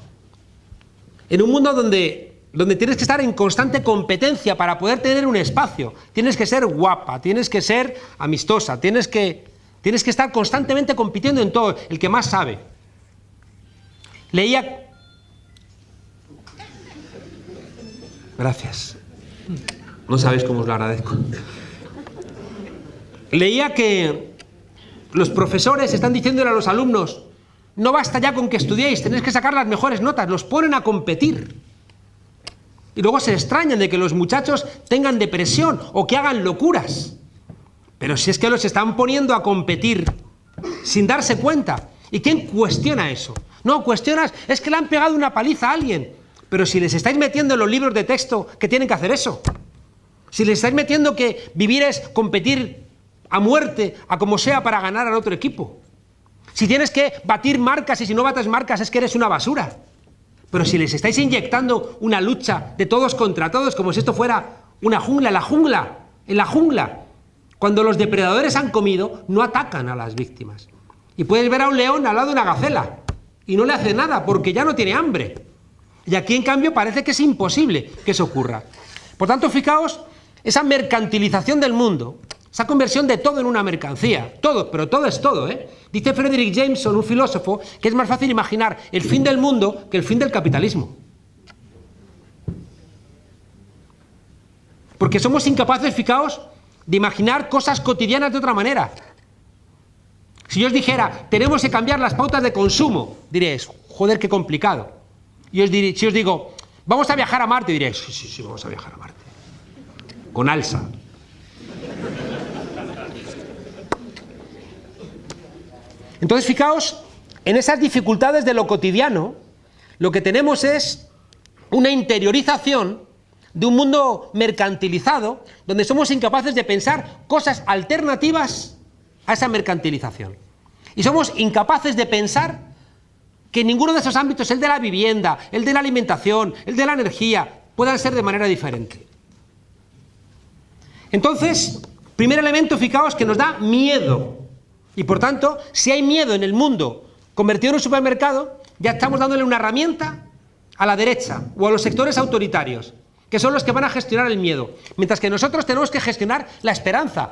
en un mundo donde tienes que estar en constante competencia para poder tener un espacio. Tienes que ser guapa, tienes que ser amistosa, tienes que estar constantemente compitiendo en todo, el que más sabe. Leía... Gracias. No sabéis cómo os lo agradezco. Leía que los profesores están diciéndole a los alumnos, no basta ya con que estudiéis, tenéis que sacar las mejores notas, los ponen a competir. Y luego se extrañan de que los muchachos tengan depresión o que hagan locuras. Pero si es que los están poniendo a competir sin darse cuenta. ¿Y quién cuestiona eso? No, cuestionas, es que le han pegado una paliza a alguien. Pero si les estáis metiendo en los libros de texto que tienen que hacer eso. Si les estáis metiendo que vivir es competir a muerte, a como sea, para ganar al otro equipo. Si tienes que batir marcas y si no bates marcas es que eres una basura. Pero si les estáis inyectando una lucha de todos contra todos, como si esto fuera una jungla, en la jungla, cuando los depredadores han comido, no atacan a las víctimas. Y puedes ver a un león al lado de una gacela y no le hace nada porque ya no tiene hambre. Y aquí, en cambio, parece que es imposible que eso ocurra. Por tanto, fijaos, esa mercantilización del mundo, esa conversión de todo en una mercancía, todo, pero todo es todo, ¿eh? Dice Frederick Jameson, un filósofo, que es más fácil imaginar el fin del mundo que el fin del capitalismo. Porque somos incapaces, fijaos, de imaginar cosas cotidianas de otra manera. Si yo os dijera, tenemos que cambiar las pautas de consumo, diréis, joder, qué complicado. Y si os digo, vamos a viajar a Marte, diréis, sí, vamos a viajar a Marte. Con alza. Entonces, fijaos, en esas dificultades de lo cotidiano, lo que tenemos es una interiorización de un mundo mercantilizado, donde somos incapaces de pensar cosas alternativas a esa mercantilización. Y somos incapaces de pensar que ninguno de esos ámbitos, el de la vivienda, el de la alimentación, el de la energía, puedan ser de manera diferente. Entonces, primer elemento, fijaos, que nos da miedo. Y por tanto, si hay miedo en el mundo convertido en un supermercado, ya estamos dándole una herramienta a la derecha o a los sectores autoritarios, que son los que van a gestionar el miedo, mientras que nosotros tenemos que gestionar la esperanza.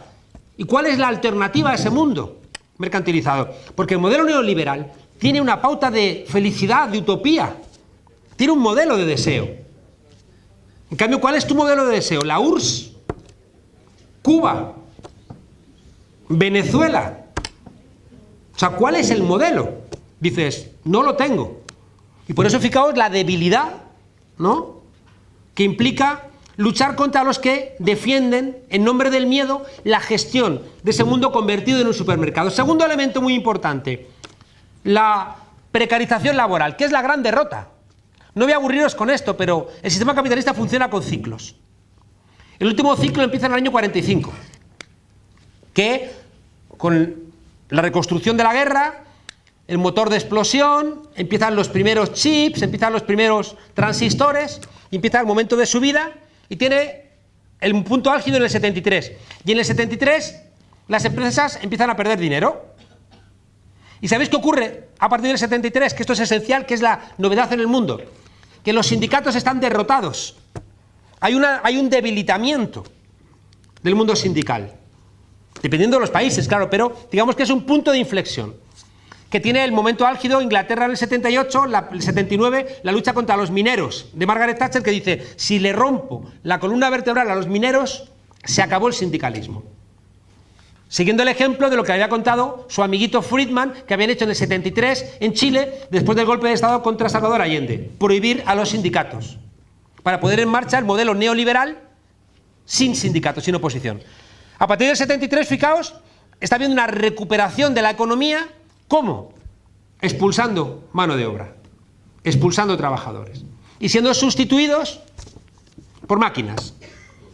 ¿Y cuál es la alternativa a ese mundo mercantilizado? Porque el modelo neoliberal tiene una pauta de felicidad, de utopía, tiene un modelo de deseo. En cambio, ¿cuál es tu modelo de deseo? La URSS, Cuba, Venezuela. O sea, ¿cuál es el modelo? Dices, no lo tengo. Y por eso, fijaos, la debilidad, ¿no?, que implica luchar contra los que defienden, en nombre del miedo, la gestión de ese mundo convertido en un supermercado. Segundo elemento muy importante, la precarización laboral, que es la gran derrota. No voy a aburriros con esto, pero el sistema capitalista funciona con ciclos. El último ciclo empieza en el año 45, que con la reconstrucción de la guerra, el motor de explosión, empiezan los primeros chips, empiezan los primeros transistores, y empieza el momento de subida, y tiene el punto álgido en el 73. Y en el 73 las empresas empiezan a perder dinero. ¿Y sabéis qué ocurre a partir del 73? Que esto es esencial, que es la novedad en el mundo. Que los sindicatos están derrotados. Hay un debilitamiento del mundo sindical. Dependiendo de los países, claro, pero digamos que es un punto de inflexión. Que tiene el momento álgido Inglaterra en el 78, el 79, la lucha contra los mineros de Margaret Thatcher, que dice, si le rompo la columna vertebral a los mineros, se acabó el sindicalismo. Siguiendo el ejemplo de lo que había contado su amiguito Friedman, que habían hecho en el 73 en Chile, después del golpe de Estado contra Salvador Allende, prohibir a los sindicatos, para poner en marcha el modelo neoliberal sin sindicatos, sin oposición. A partir del 73, fijaos, está habiendo una recuperación de la economía. ¿Cómo? Expulsando mano de obra, expulsando trabajadores y siendo sustituidos por máquinas,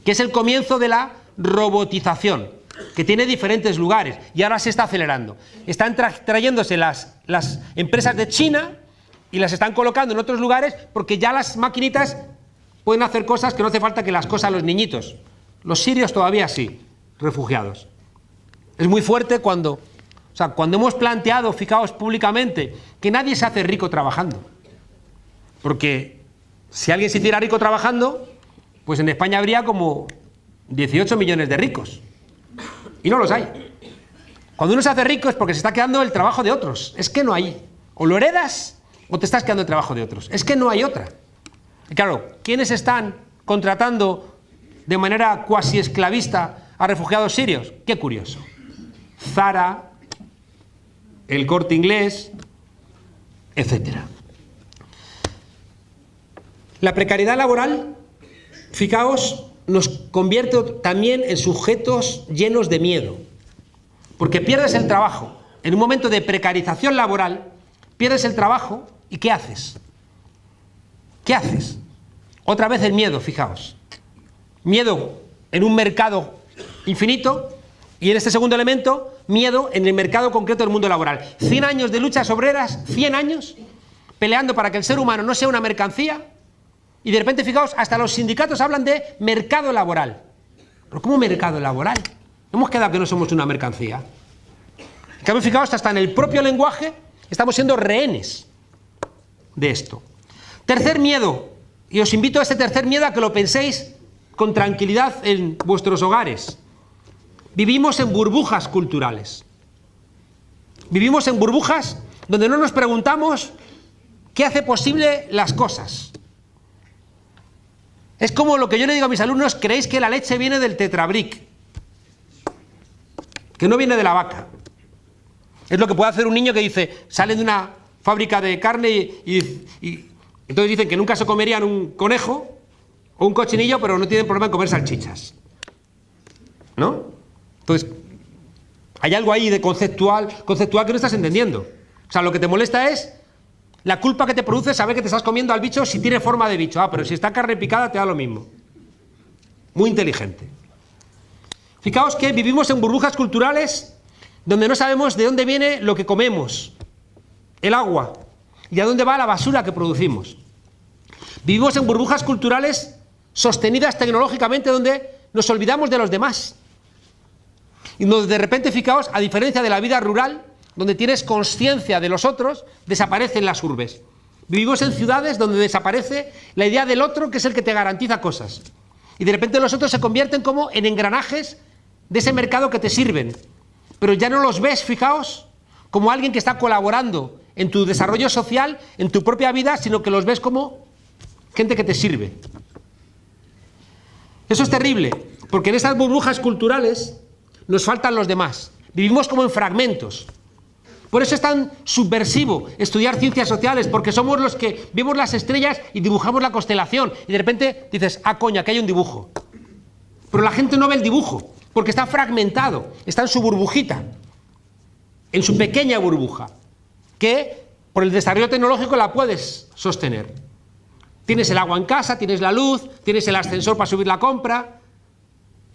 que es el comienzo de la robotización, que tiene diferentes lugares y ahora se está acelerando. Están trayéndose las empresas de China y las están colocando en otros lugares porque ya las maquinitas pueden hacer cosas que no hace falta que las cosas los niñitos. Los sirios todavía sí, refugiados. Es muy fuerte cuando hemos planteado, fijaos públicamente, que nadie se hace rico trabajando. Porque si alguien se hiciera rico trabajando, pues en España habría como 18 millones de ricos. Y no los hay. Cuando uno se hace rico es porque se está quedando el trabajo de otros. Es que no hay. O lo heredas o te estás quedando el trabajo de otros. Es que no hay otra. Y claro, ¿quiénes están contratando de manera cuasi esclavista a refugiados sirios? Qué curioso. Zara, El Corte Inglés, etc. La precariedad laboral, fijaos, nos convierte también en sujetos llenos de miedo, porque pierdes el trabajo. En un momento de precarización laboral, pierdes el trabajo y ¿qué haces? ¿Qué haces? Otra vez el miedo, fijaos. Miedo en un mercado infinito y en este segundo elemento, miedo en el mercado concreto del mundo laboral. 100 años de luchas obreras, 100 años peleando para que el ser humano no sea una mercancía y de repente, fijaos, hasta los sindicatos hablan de mercado laboral. ¿Pero cómo mercado laboral? Hemos quedado que no somos una mercancía. En cambio, fijaos, hasta en el propio lenguaje estamos siendo rehenes de esto. Tercer miedo, y os invito a este tercer miedo a que lo penséis con tranquilidad en vuestros hogares. Vivimos en burbujas culturales. Vivimos en burbujas donde no nos preguntamos qué hace posible las cosas. Es como lo que yo le digo a mis alumnos: creéis que la leche viene del tetrabric, que no viene de la vaca. Es lo que puede hacer un niño que dice, sale de una fábrica de carne y entonces dicen que nunca se comerían un conejo o un cochinillo, pero no tienen problema en comer salchichas, ¿no? Entonces, hay algo ahí de conceptual que no estás entendiendo. O sea, lo que te molesta es la culpa que te produce saber que te estás comiendo al bicho si tiene forma de bicho. Ah, pero si está carne picada te da lo mismo. Muy inteligente. Fijaos que vivimos en burbujas culturales donde no sabemos de dónde viene lo que comemos, el agua, y a dónde va la basura que producimos. Vivimos en burbujas culturales sostenidas tecnológicamente donde nos olvidamos de los demás. Y donde de repente, fijaos, a diferencia de la vida rural, donde tienes conciencia de los otros, desaparecen las urbes. Vivimos en ciudades donde desaparece la idea del otro, que es el que te garantiza cosas. Y de repente los otros se convierten como en engranajes de ese mercado que te sirven. Pero ya no los ves, fijaos, como alguien que está colaborando en tu desarrollo social, en tu propia vida, sino que los ves como gente que te sirve. Eso es terrible, porque en esas burbujas culturales nos faltan los demás. Vivimos como en fragmentos. Por eso es tan subversivo estudiar ciencias sociales, porque somos los que vemos las estrellas y dibujamos la constelación. Y de repente dices, ah, coño, aquí hay un dibujo. Pero la gente no ve el dibujo, porque está fragmentado, está en su burbujita, en su pequeña burbuja, que por el desarrollo tecnológico la puedes sostener. Tienes el agua en casa, tienes la luz, tienes el ascensor para subir la compra,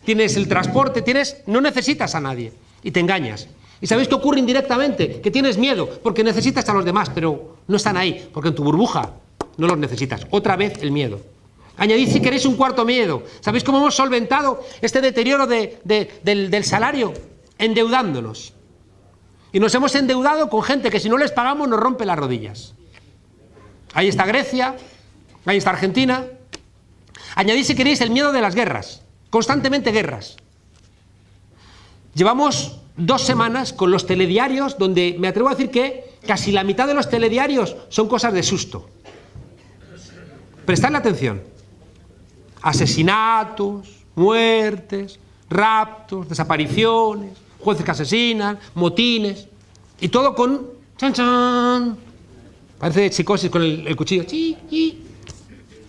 tienes el transporte, no necesitas a nadie y te engañas. ¿Y sabéis qué ocurre indirectamente? Que tienes miedo porque necesitas a los demás, pero no están ahí, porque en tu burbuja no los necesitas. Otra vez el miedo. Añadid, si queréis, un cuarto miedo. ¿Sabéis cómo hemos solventado este deterioro del salario? Endeudándonos. Y nos hemos endeudado con gente que si no les pagamos nos rompe las rodillas. Ahí está Grecia, ahí está Argentina. Añadid, si queréis, el miedo de las guerras. Constantemente guerras. Llevamos 2 semanas con los telediarios donde me atrevo a decir que casi la mitad de los telediarios son cosas de susto. Prestadle atención. Asesinatos, muertes, raptos, desapariciones, jueces que asesinan, motines, y todo con chan chan. Parece de Psicosis con el cuchillo,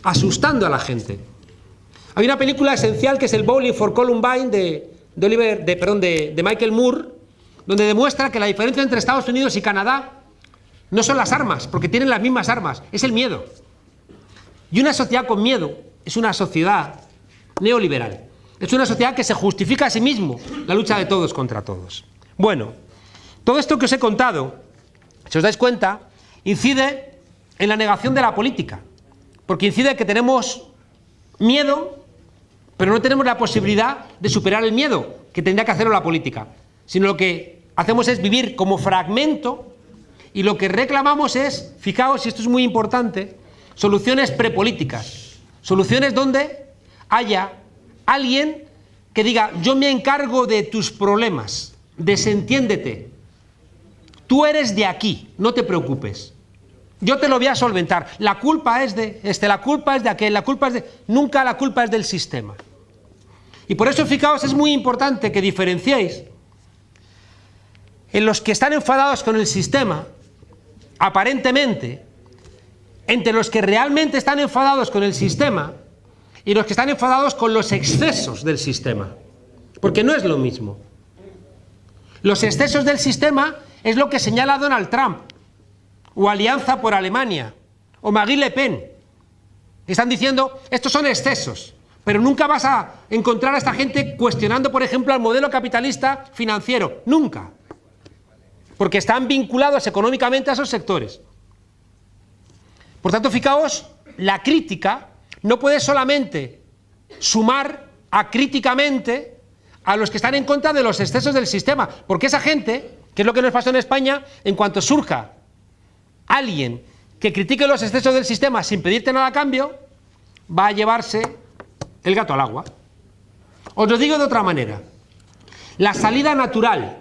asustando a la gente. Hay una película esencial que es el Bowling for Columbine de Michael Moore, donde demuestra que la diferencia entre Estados Unidos y Canadá no son las armas, porque tienen las mismas armas, es el miedo. Y una sociedad con miedo es una sociedad neoliberal. Es una sociedad que se justifica a sí mismo la lucha de todos contra todos. Bueno, todo esto que os he contado, si os dais cuenta, incide en la negación de la política, porque incide en que tenemos miedo, pero no tenemos la posibilidad de superar el miedo, que tendría que hacerlo la política, sino lo que hacemos es vivir como fragmento y lo que reclamamos es, fijaos, y esto es muy importante, soluciones prepolíticas, soluciones donde haya alguien que diga, yo me encargo de tus problemas, desentiéndete, tú eres de aquí, no te preocupes, yo te lo voy a solventar, la culpa es de la culpa es de aquel, la culpa es de... Nunca la culpa es del sistema. Y por eso, fijaos, es muy importante que diferenciéis en los que están enfadados con el sistema, aparentemente, entre los que realmente están enfadados con el sistema y los que están enfadados con los excesos del sistema, porque no es lo mismo. Los excesos del sistema es lo que señala Donald Trump, o Alianza por Alemania, o Marine Le Pen. Están diciendo, estos son excesos, pero nunca vas a encontrar a esta gente cuestionando, por ejemplo, al modelo capitalista financiero, nunca, porque están vinculados económicamente a esos sectores. Por tanto, fijaos, la crítica no puede solamente sumar acríticamente a los que están en contra de los excesos del sistema, porque esa gente, que es lo que nos pasó en España, en cuanto surja alguien que critique los excesos del sistema sin pedirte nada a cambio, va a llevarse el gato al agua. Os lo digo de otra manera. La salida natural,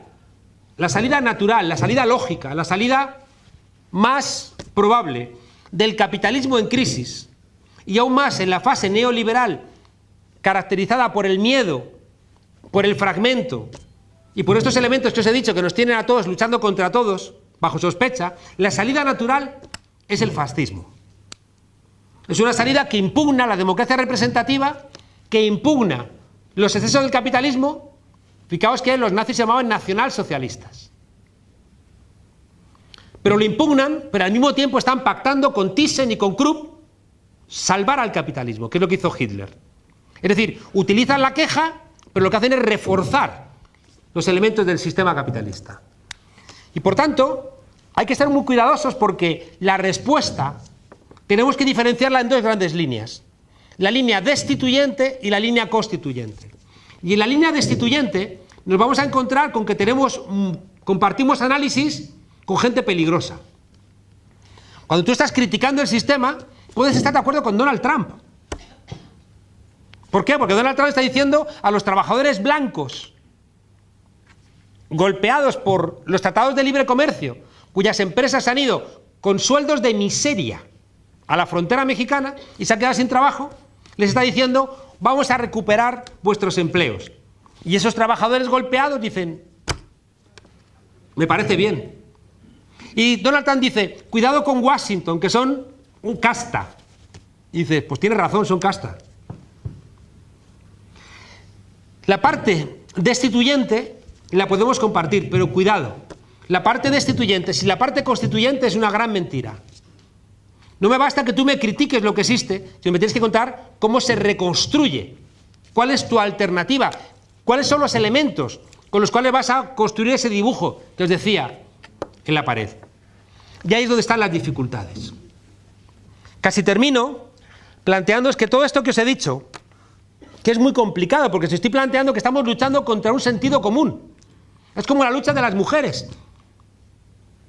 la salida lógica, la salida más probable del capitalismo en crisis, y aún más en la fase neoliberal caracterizada por el miedo, por el fragmento y por estos elementos que os he dicho que nos tienen a todos luchando contra todos, bajo sospecha, la salida natural es el fascismo. Es una salida que impugna la democracia representativa, que impugna los excesos del capitalismo. Fijaos que los nazis se llamaban nacionalsocialistas. Pero lo impugnan, pero al mismo tiempo están pactando con Thyssen y con Krupp salvar al capitalismo, que es lo que hizo Hitler. Es decir, utilizan la queja, pero lo que hacen es reforzar los elementos del sistema capitalista. Y por tanto, hay que estar muy cuidadosos porque la respuesta tenemos que diferenciarla en dos grandes líneas. La línea destituyente y la línea constituyente. Y en la línea destituyente nos vamos a encontrar con que compartimos análisis con gente peligrosa. Cuando tú estás criticando el sistema, puedes estar de acuerdo con Donald Trump. ¿Por qué? Porque Donald Trump está diciendo a los trabajadores blancos golpeados por los tratados de libre comercio, cuyas empresas han ido con sueldos de miseria a la frontera mexicana y se han quedado sin trabajo, les está diciendo, vamos a recuperar vuestros empleos. Y esos trabajadores golpeados dicen, me parece bien. Y Donald Trump dice, cuidado con Washington, que son un casta. Y dice, pues tiene razón, son casta. La parte destituyente la podemos compartir, pero cuidado. La parte destituyente, si la parte constituyente es una gran mentira. No me basta que tú me critiques lo que existe, sino me tienes que contar cómo se reconstruye. ¿Cuál es tu alternativa? ¿Cuáles son los elementos con los cuales vas a construir ese dibujo que os decía en la pared? Y ahí es donde están las dificultades. Casi termino planteándoos que todo esto que os he dicho, que es muy complicado, porque os estoy planteando que estamos luchando contra un sentido común. Es como la lucha de las mujeres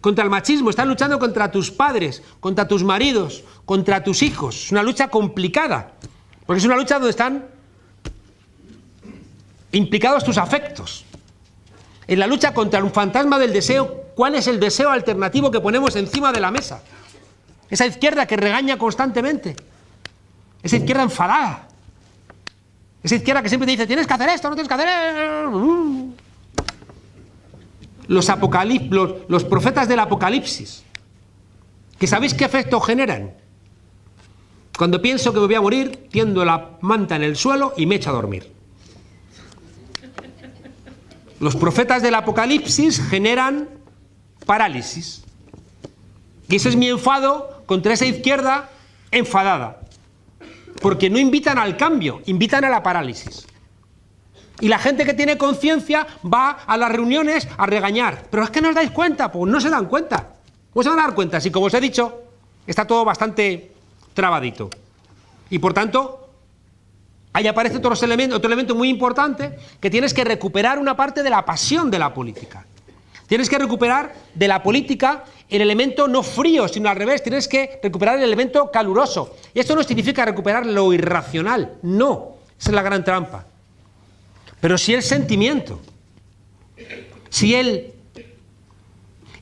contra el machismo, están luchando contra tus padres, contra tus maridos, contra tus hijos. Es una lucha complicada, porque es una lucha donde están implicados tus afectos. En la lucha contra un fantasma del deseo, ¿cuál es el deseo alternativo que ponemos encima de la mesa? Esa izquierda que regaña constantemente, esa izquierda enfadada, esa izquierda que siempre te dice, tienes que hacer esto, no tienes que hacer... Los profetas del Apocalipsis, que ¿sabéis qué efecto generan? Cuando pienso que me voy a morir, tiendo la manta en el suelo y me echo a dormir. Los profetas del Apocalipsis generan parálisis. Y eso es mi enfado contra esa izquierda enfadada. Porque no invitan al cambio, invitan a la parálisis. Y la gente que tiene conciencia va a las reuniones a regañar. Pero es que no os dais cuenta, pues no se dan cuenta. ¿Cómo se van a dar cuenta? Si, como os he dicho, está todo bastante trabadito. Y por tanto, ahí aparece otro elemento muy importante, que tienes que recuperar una parte de la pasión de la política. Tienes que recuperar de la política el elemento no frío, sino al revés, tienes que recuperar el elemento caluroso. Y esto no significa recuperar lo irracional, no, esa es la gran trampa. Pero sí el sentimiento, sí el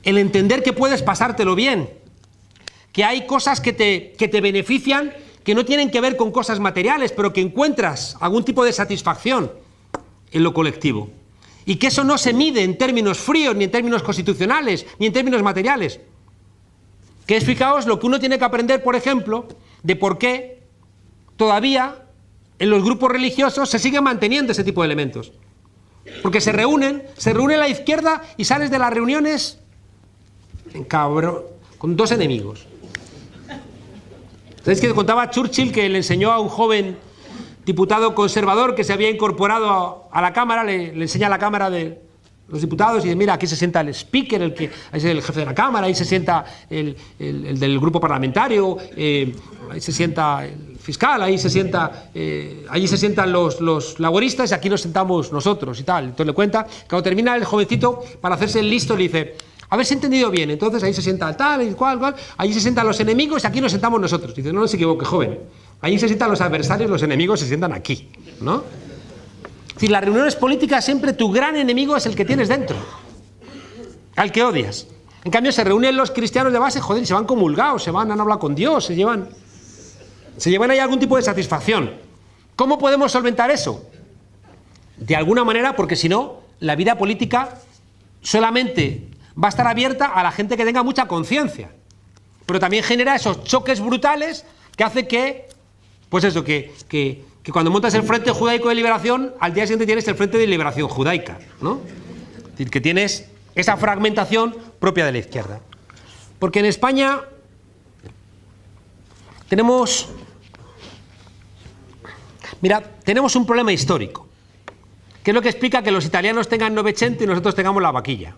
entender que puedes pasártelo bien, que hay cosas que te benefician, que no tienen que ver con cosas materiales, pero que encuentras algún tipo de satisfacción en lo colectivo. Y que eso no se mide en términos fríos, ni en términos constitucionales, ni en términos materiales. Que es, fijaos, lo que uno tiene que aprender, por ejemplo, de por qué todavía en los grupos religiosos se siguen manteniendo ese tipo de elementos. Porque se reúne la izquierda y sales de las reuniones con dos enemigos. ¿Sabéis que contaba Churchill que le enseñó a un joven diputado conservador que se había incorporado a la Cámara, le enseña a la Cámara de los diputados y dice, mira, aquí se sienta el speaker, ahí es el jefe de la Cámara, ahí se sienta el del grupo parlamentario, ahí se sienta el fiscal, allí se sientan los laboristas y aquí nos sentamos nosotros y tal. Entonces le cuenta, cuando termina el jovencito, para hacerse el listo, le dice, a ver si he entendido bien, entonces ahí se sienta tal, y cual, allí se sientan los enemigos y aquí nos sentamos nosotros. Dice, no se equivoque, joven, allí se sientan los adversarios, los enemigos se sientan aquí, ¿no? Es decir, las reuniones políticas siempre tu gran enemigo es el que tienes dentro, al que odias. En cambio, se reúnen los cristianos de base, joder, y se van comulgados, han hablado con Dios, se llevan ahí algún tipo de satisfacción. ¿Cómo podemos solventar eso? De alguna manera, porque si no, la vida política solamente va a estar abierta a la gente que tenga mucha conciencia. Pero también genera esos choques brutales que hace que, pues eso, que cuando montas el Frente Judaico de Liberación, al día siguiente tienes el Frente de Liberación Judaica, ¿no? Es decir, que tienes esa fragmentación propia de la izquierda. Porque en España tenemos un problema histórico, que es lo que explica que los italianos tengan Novecento y nosotros tengamos la vaquilla.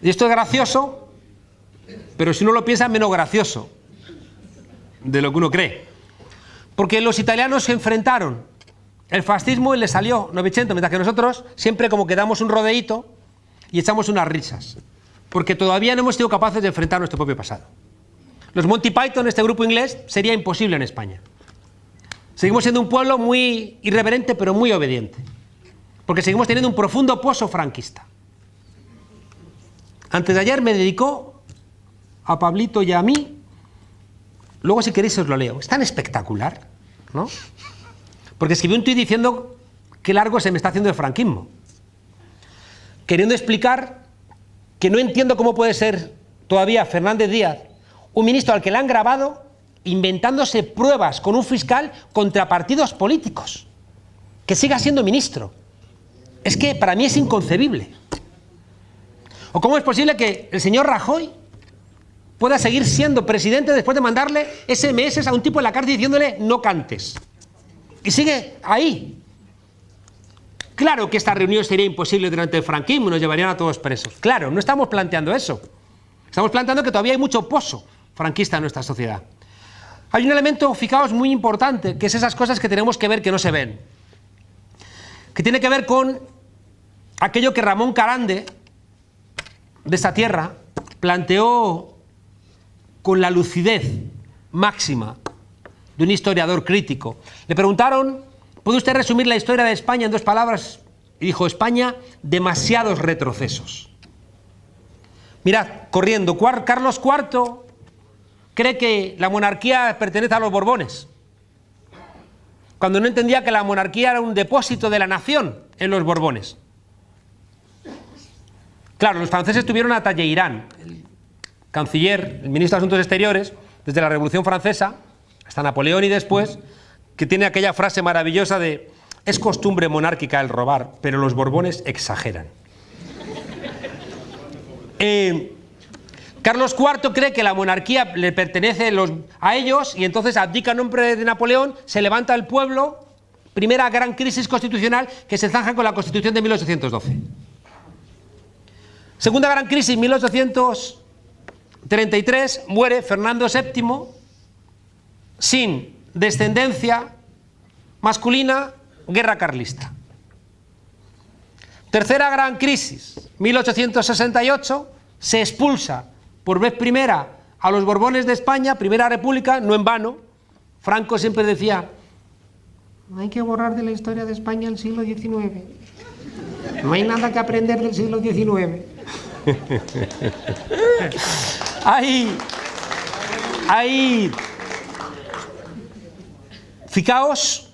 Y esto es gracioso, pero si uno lo piensa, menos gracioso de lo que uno cree. Porque los italianos se enfrentaron el fascismo y les salió Novecento, mientras que nosotros siempre como que damos un rodeíto y echamos unas risas. Porque todavía no hemos sido capaces de enfrentar nuestro propio pasado. Los Monty Python, este grupo inglés, sería imposible en España. Seguimos siendo un pueblo muy irreverente, pero muy obediente. Porque seguimos teniendo un profundo pozo franquista. Antes de ayer me dedicó a Pablito y a mí, luego si queréis os lo leo, es tan espectacular, ¿no? Porque escribí un tuit diciendo qué largo se me está haciendo el franquismo, queriendo explicar que no entiendo cómo puede ser todavía Fernández Díaz un ministro al que le han grabado inventándose pruebas con un fiscal contra partidos políticos, que siga siendo ministro. Es que para mí es inconcebible. ¿O cómo es posible que el señor Rajoy pueda seguir siendo presidente después de mandarle SMS a un tipo en la cárcel diciéndole no cantes? Y sigue ahí. Claro que esta reunión sería imposible durante el franquismo y nos llevarían a todos presos. Claro, no estamos planteando eso. Estamos planteando que todavía hay mucho pozo franquista en nuestra sociedad. Hay un elemento, fijaos, muy importante, que es esas cosas que tenemos que ver que no se ven. Que tiene que ver con aquello que Ramón Carande, de esta tierra, planteó con la lucidez máxima de un historiador crítico. Le preguntaron, ¿puede usted resumir la historia de España en 2 palabras? Y dijo, España, demasiados retrocesos. Mirad, corriendo, Carlos IV cree que la monarquía pertenece a los Borbones, cuando no entendía que la monarquía era un depósito de la nación en los Borbones. Claro, los franceses tuvieron a Talleyrand, el canciller, el ministro de Asuntos Exteriores, desde la Revolución Francesa hasta Napoleón y después, que tiene aquella frase maravillosa de es costumbre monárquica el robar, pero los Borbones exageran. Carlos IV cree que la monarquía le pertenece a ellos y entonces abdica en nombre de Napoleón, se levanta el pueblo, primera gran crisis constitucional que se zanja con la Constitución de 1812. Segunda gran crisis, 1833, muere Fernando VII sin descendencia masculina, guerra carlista. Tercera gran crisis, 1868, se expulsa por vez primera a los Borbones de España, Primera República, no en vano. Franco siempre decía, no hay que borrar de la historia de España el siglo XIX. No hay nada que aprender del siglo XIX. Fijaos,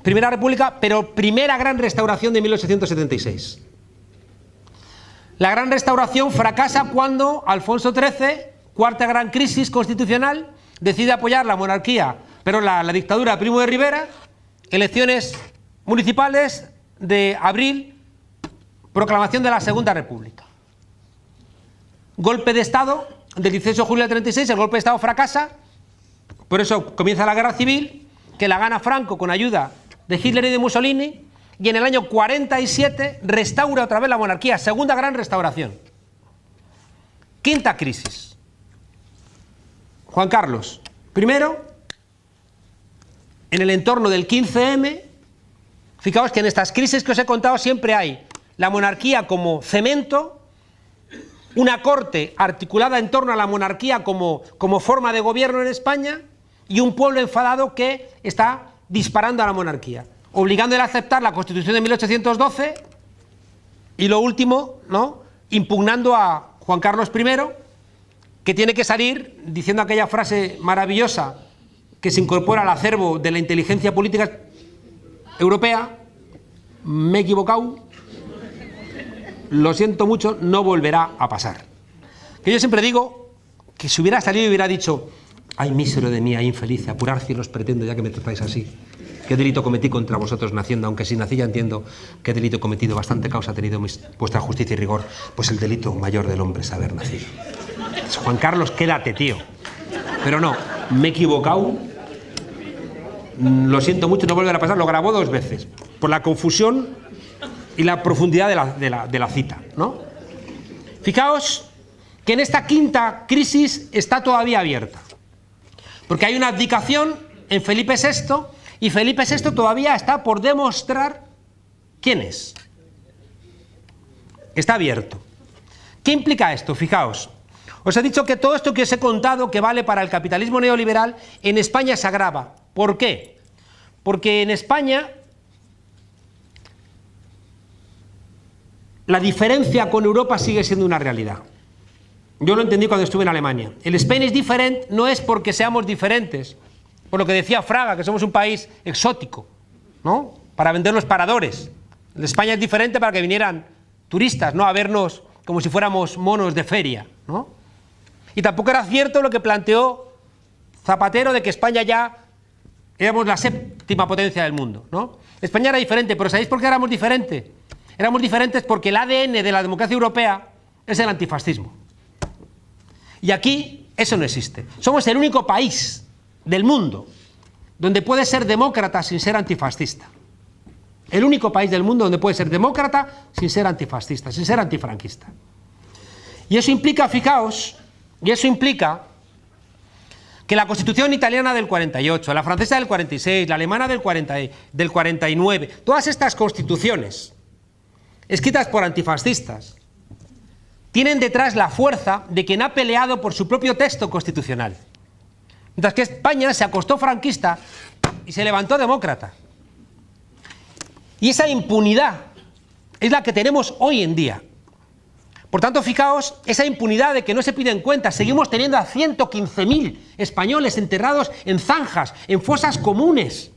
Primera República, pero primera gran restauración de 1876. La gran restauración fracasa cuando Alfonso XIII, cuarta gran crisis constitucional, decide apoyar la monarquía, pero la dictadura de Primo de Rivera, elecciones municipales de abril, proclamación de la Segunda República. Golpe de Estado del 18 de julio del 36, el golpe de Estado fracasa, por eso comienza la guerra civil, que la gana Franco con ayuda de Hitler y de Mussolini, y en el año 47 restaura otra vez la monarquía, segunda gran restauración. Quinta crisis. Juan Carlos I, en el entorno del 15M, fijaos que en estas crisis que os he contado siempre hay la monarquía como cemento, una corte articulada en torno a la monarquía como forma de gobierno en España y un pueblo enfadado que está disparando a la monarquía, obligándole a aceptar la Constitución de 1812 y lo último, ¿no?, impugnando a Juan Carlos I, que tiene que salir diciendo aquella frase maravillosa que se incorpora al acervo de la inteligencia política europea: me he equivocado, lo siento mucho, no volverá a pasar. Que yo siempre digo que si hubiera salido y hubiera dicho: ay, mísero de mí, ay, infeliz, apurar cielos pretendo, ya que me tratáis así. ¿Qué delito cometí contra vosotros naciendo? Aunque si nací ya entiendo qué delito he cometido, bastante causa ha tenido vuestra justicia y rigor, pues el delito mayor del hombre es haber nacido. Juan Carlos, quédate, tío. Pero no, me he equivocado, lo siento mucho, no volverá a pasar. Lo grabó 2 veces, por la confusión y la profundidad de la cita, ¿no? Fijaos que en esta quinta crisis está todavía abierta, porque hay una abdicación en Felipe VI, y Felipe VI todavía está por demostrar quién es. Está abierto. ¿Qué implica esto? Fijaos, os he dicho que todo esto que os he contado, que vale para el capitalismo neoliberal, en España se agrava. ¿Por qué? Porque en España la diferencia con Europa sigue siendo una realidad. Yo lo entendí cuando estuve en Alemania. El Spain is different no es porque seamos diferentes, por lo que decía Fraga, que somos un país exótico, ¿no?, para vender los paradores. El España es diferente para que vinieran turistas, ¿no?, a vernos como si fuéramos monos de feria, ¿no? Y tampoco era cierto lo que planteó Zapatero de que España ya éramos la 7ª potencia del mundo, ¿no? España era diferente, pero ¿sabéis por qué éramos diferentes? Éramos diferentes porque el ADN de la democracia europea es el antifascismo. Y aquí eso no existe. Somos el único país del mundo donde puede ser demócrata sin ser antifascista. El único país del mundo donde puede ser demócrata sin ser antifascista, sin ser antifranquista. Y eso implica, fijaos, que la Constitución italiana del 48, la francesa del 46, la alemana del 49, todas estas constituciones escritas por antifascistas tienen detrás la fuerza de quien ha peleado por su propio texto constitucional. Mientras que España se acostó franquista y se levantó demócrata. Y esa impunidad es la que tenemos hoy en día. Por tanto, fijaos, esa impunidad de que no se piden cuentas. Seguimos teniendo a 115.000 españoles enterrados en zanjas, en fosas comunes,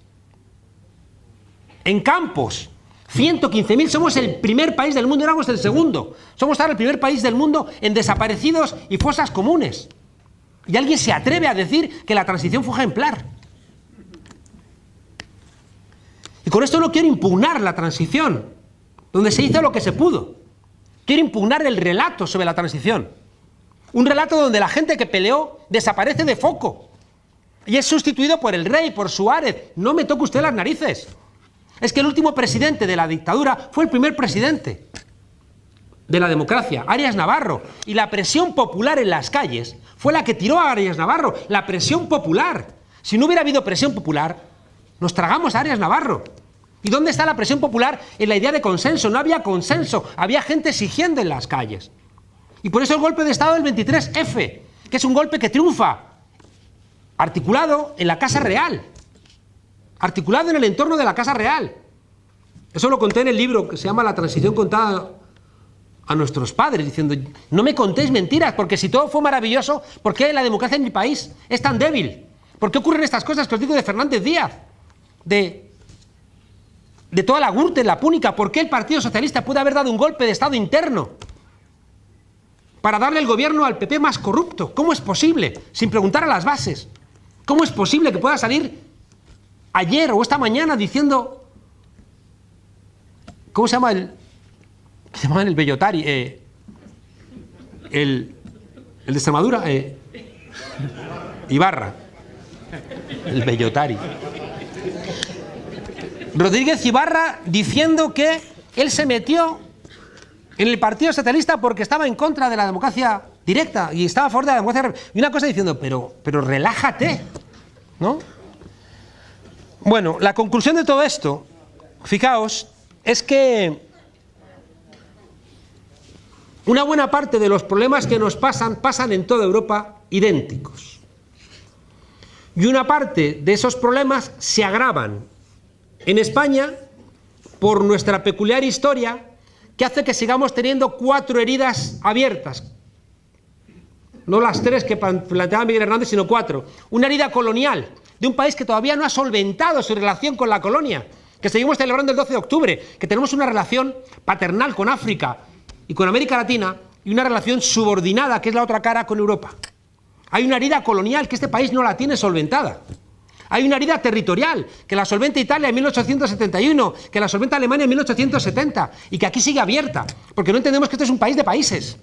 en campos. 115.000, somos el primer país del mundo, éramos el segundo. Somos ahora el primer país del mundo en desaparecidos y fosas comunes. Y alguien se atreve a decir que la transición fue ejemplar. Y con esto no quiero impugnar la transición, donde se hizo lo que se pudo. Quiero impugnar el relato sobre la transición. Un relato donde la gente que peleó desaparece de foco y es sustituido por el rey, por Suárez. No me toque usted las narices. Es que el último presidente de la dictadura fue el primer presidente de la democracia, Arias Navarro. Y la presión popular en las calles fue la que tiró a Arias Navarro. La presión popular. Si no hubiera habido presión popular, nos tragamos a Arias Navarro. ¿Y dónde está la presión popular en la idea de consenso? No había consenso, había gente exigiendo en las calles. Y por eso el golpe de Estado del 23F, que es un golpe que triunfa, articulado en la Casa Real, articulado en el entorno de la Casa Real. Eso lo conté en el libro que se llama La transición contada a nuestros padres, diciendo: no me contéis mentiras, porque si todo fue maravilloso, ¿por qué la democracia en mi país es tan débil? ¿Por qué ocurren estas cosas que os digo de Fernández Díaz? De toda la Gürtel, la Púnica. ¿Por qué el Partido Socialista puede haber dado un golpe de Estado interno para darle el gobierno al PP más corrupto? ¿Cómo es posible? Sin preguntar a las bases. ¿Cómo es posible que pueda salir ayer o esta mañana diciendo... ¿Cómo se llama el...? Se llama el Bellotari, el de Extremadura, Ibarra, el Bellotari. Rodríguez Ibarra diciendo que él se metió en el Partido Socialista porque estaba en contra de la democracia directa y estaba a favor de la democracia. Y una cosa diciendo, pero relájate, ¿no? Bueno, la conclusión de todo esto, fijaos, es que una buena parte de los problemas que nos pasan en toda Europa idénticos. Y una parte de esos problemas se agravan en España por nuestra peculiar historia que hace que sigamos teniendo 4 heridas abiertas. No las 3 que planteaba Miguel Hernández, sino 4. Una herida colonial de un país que todavía no ha solventado su relación con la colonia, que seguimos celebrando el 12 de octubre, que tenemos una relación paternal con África y con América Latina, y una relación subordinada, que es la otra cara, con Europa. Hay una herida colonial que este país no la tiene solventada. Hay una herida territorial, que la solventa Italia en 1871, que la solventa Alemania en 1870, y que aquí sigue abierta, porque no entendemos que esto es un país de países.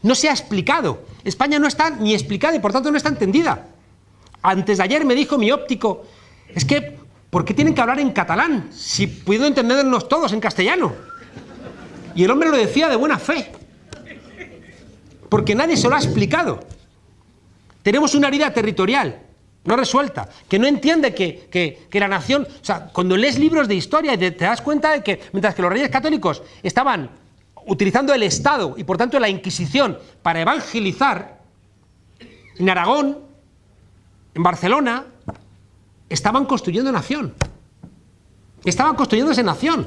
No se ha explicado. España no está ni explicada y por tanto no está entendida. Antes de ayer me dijo mi óptico, es que, ¿por qué tienen que hablar en catalán si puedo entendernos todos en castellano? Y el hombre lo decía de buena fe, porque nadie se lo ha explicado. Tenemos una herida territorial no resuelta, que no entiende que la nación... O sea, cuando lees libros de historia te das cuenta de que mientras que los reyes católicos estaban utilizando el Estado y por tanto la Inquisición para evangelizar, en Aragón, en Barcelona, estaban construyendo nación. Estaban construyéndose nación.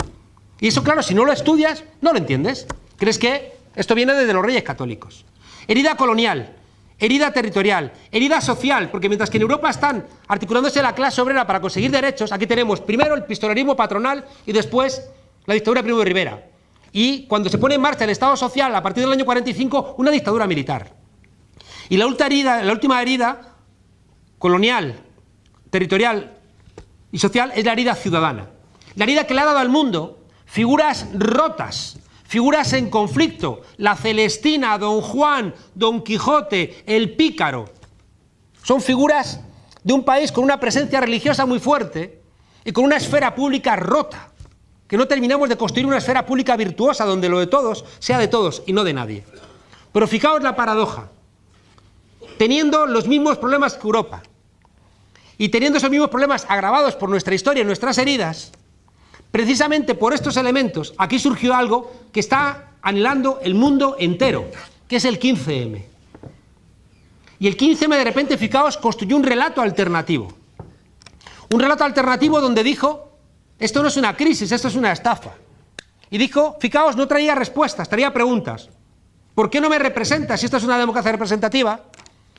Y eso, claro, si no lo estudias, no lo entiendes. Crees que esto viene desde los reyes católicos. Herida colonial, herida territorial, herida social, porque mientras que en Europa están articulándose la clase obrera para conseguir derechos, aquí tenemos primero el pistolerismo patronal y después la dictadura de Primo de Rivera. Y cuando se pone en marcha el Estado social, a partir del año 45, una dictadura militar. Y la última herida colonial, territorial y social es la herida ciudadana. La herida que le ha dado al mundo figuras rotas, figuras en conflicto, la Celestina, Don Juan, Don Quijote, el Pícaro. Son figuras de un país con una presencia religiosa muy fuerte y con una esfera pública rota, que no terminamos de construir una esfera pública virtuosa donde lo de todos sea de todos y no de nadie. Pero fijaos la paradoja, teniendo los mismos problemas que Europa y teniendo esos mismos problemas agravados por nuestra historia y nuestras heridas, precisamente por estos elementos, aquí surgió algo que está anhelando el mundo entero, que es el 15M. Y el 15M de repente, fijaos, construyó un relato alternativo. Un relato alternativo donde dijo, esto no es una crisis, esto es una estafa. Y dijo, fijaos, no traía respuestas, traía preguntas. ¿Por qué no me representas si esto es una democracia representativa?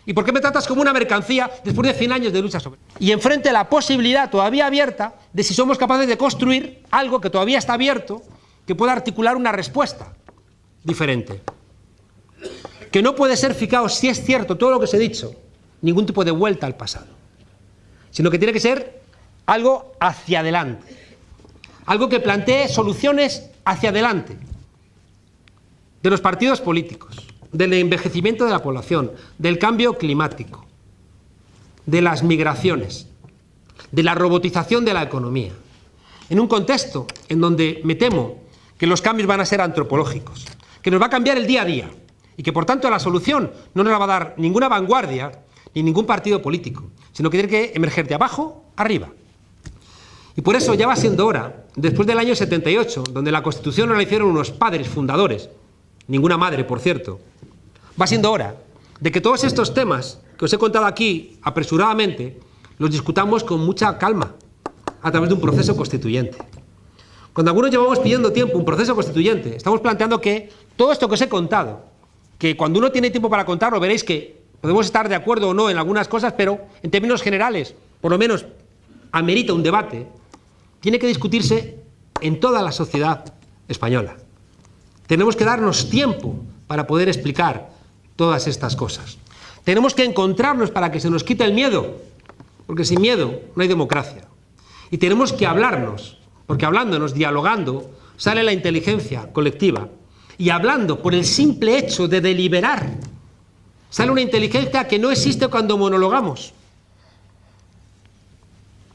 ¿Y por qué me tratas como una mercancía después de 100 años de lucha sobre? Y enfrente la posibilidad todavía abierta de si somos capaces de construir algo que todavía está abierto, que pueda articular una respuesta diferente. Que no puede ser, fijaos, si es cierto todo lo que os he dicho, ningún tipo de vuelta al pasado, sino que tiene que ser algo hacia adelante. Algo que plantee soluciones hacia adelante de los partidos políticos, del envejecimiento de la población, del cambio climático, de las migraciones, de la robotización de la economía, en un contexto en donde me temo que los cambios van a ser antropológicos, que nos va a cambiar el día a día y que por tanto la solución no nos la va a dar ninguna vanguardia ni ningún partido político, sino que tiene que emerger de abajo arriba. Y por eso ya va siendo hora, después del año 78, donde la Constitución no la hicieron unos padres fundadores, ninguna madre, por cierto, va siendo hora de que todos estos temas que os he contado aquí apresuradamente los discutamos con mucha calma a través de un proceso constituyente. Cuando algunos llevamos pidiendo tiempo un proceso constituyente, estamos planteando que todo esto que os he contado, que cuando uno tiene tiempo para contarlo veréis que podemos estar de acuerdo o no en algunas cosas, pero en términos generales, por lo menos amerita un debate, tiene que discutirse en toda la sociedad española. Tenemos que darnos tiempo para poder explicar todas estas cosas. Tenemos que encontrarnos para que se nos quite el miedo porque sin miedo no hay democracia. Y tenemos que hablarnos, porque hablándonos, dialogando, sale la inteligencia colectiva. Y hablando, por el simple hecho de deliberar, sale una inteligencia que no existe cuando monologamos.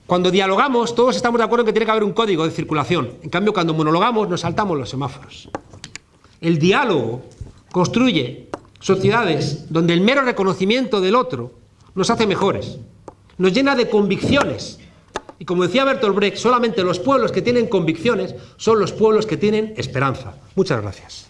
Cuando dialogamos, todos estamos de acuerdo en que tiene que haber un código de circulación. En cambio, cuando monologamos, nos saltamos los semáforos. El diálogo construye sociedades donde el mero reconocimiento del otro nos hace mejores, nos llena de convicciones. Y como decía Bertolt Brecht, solamente los pueblos que tienen convicciones son los pueblos que tienen esperanza. Muchas gracias.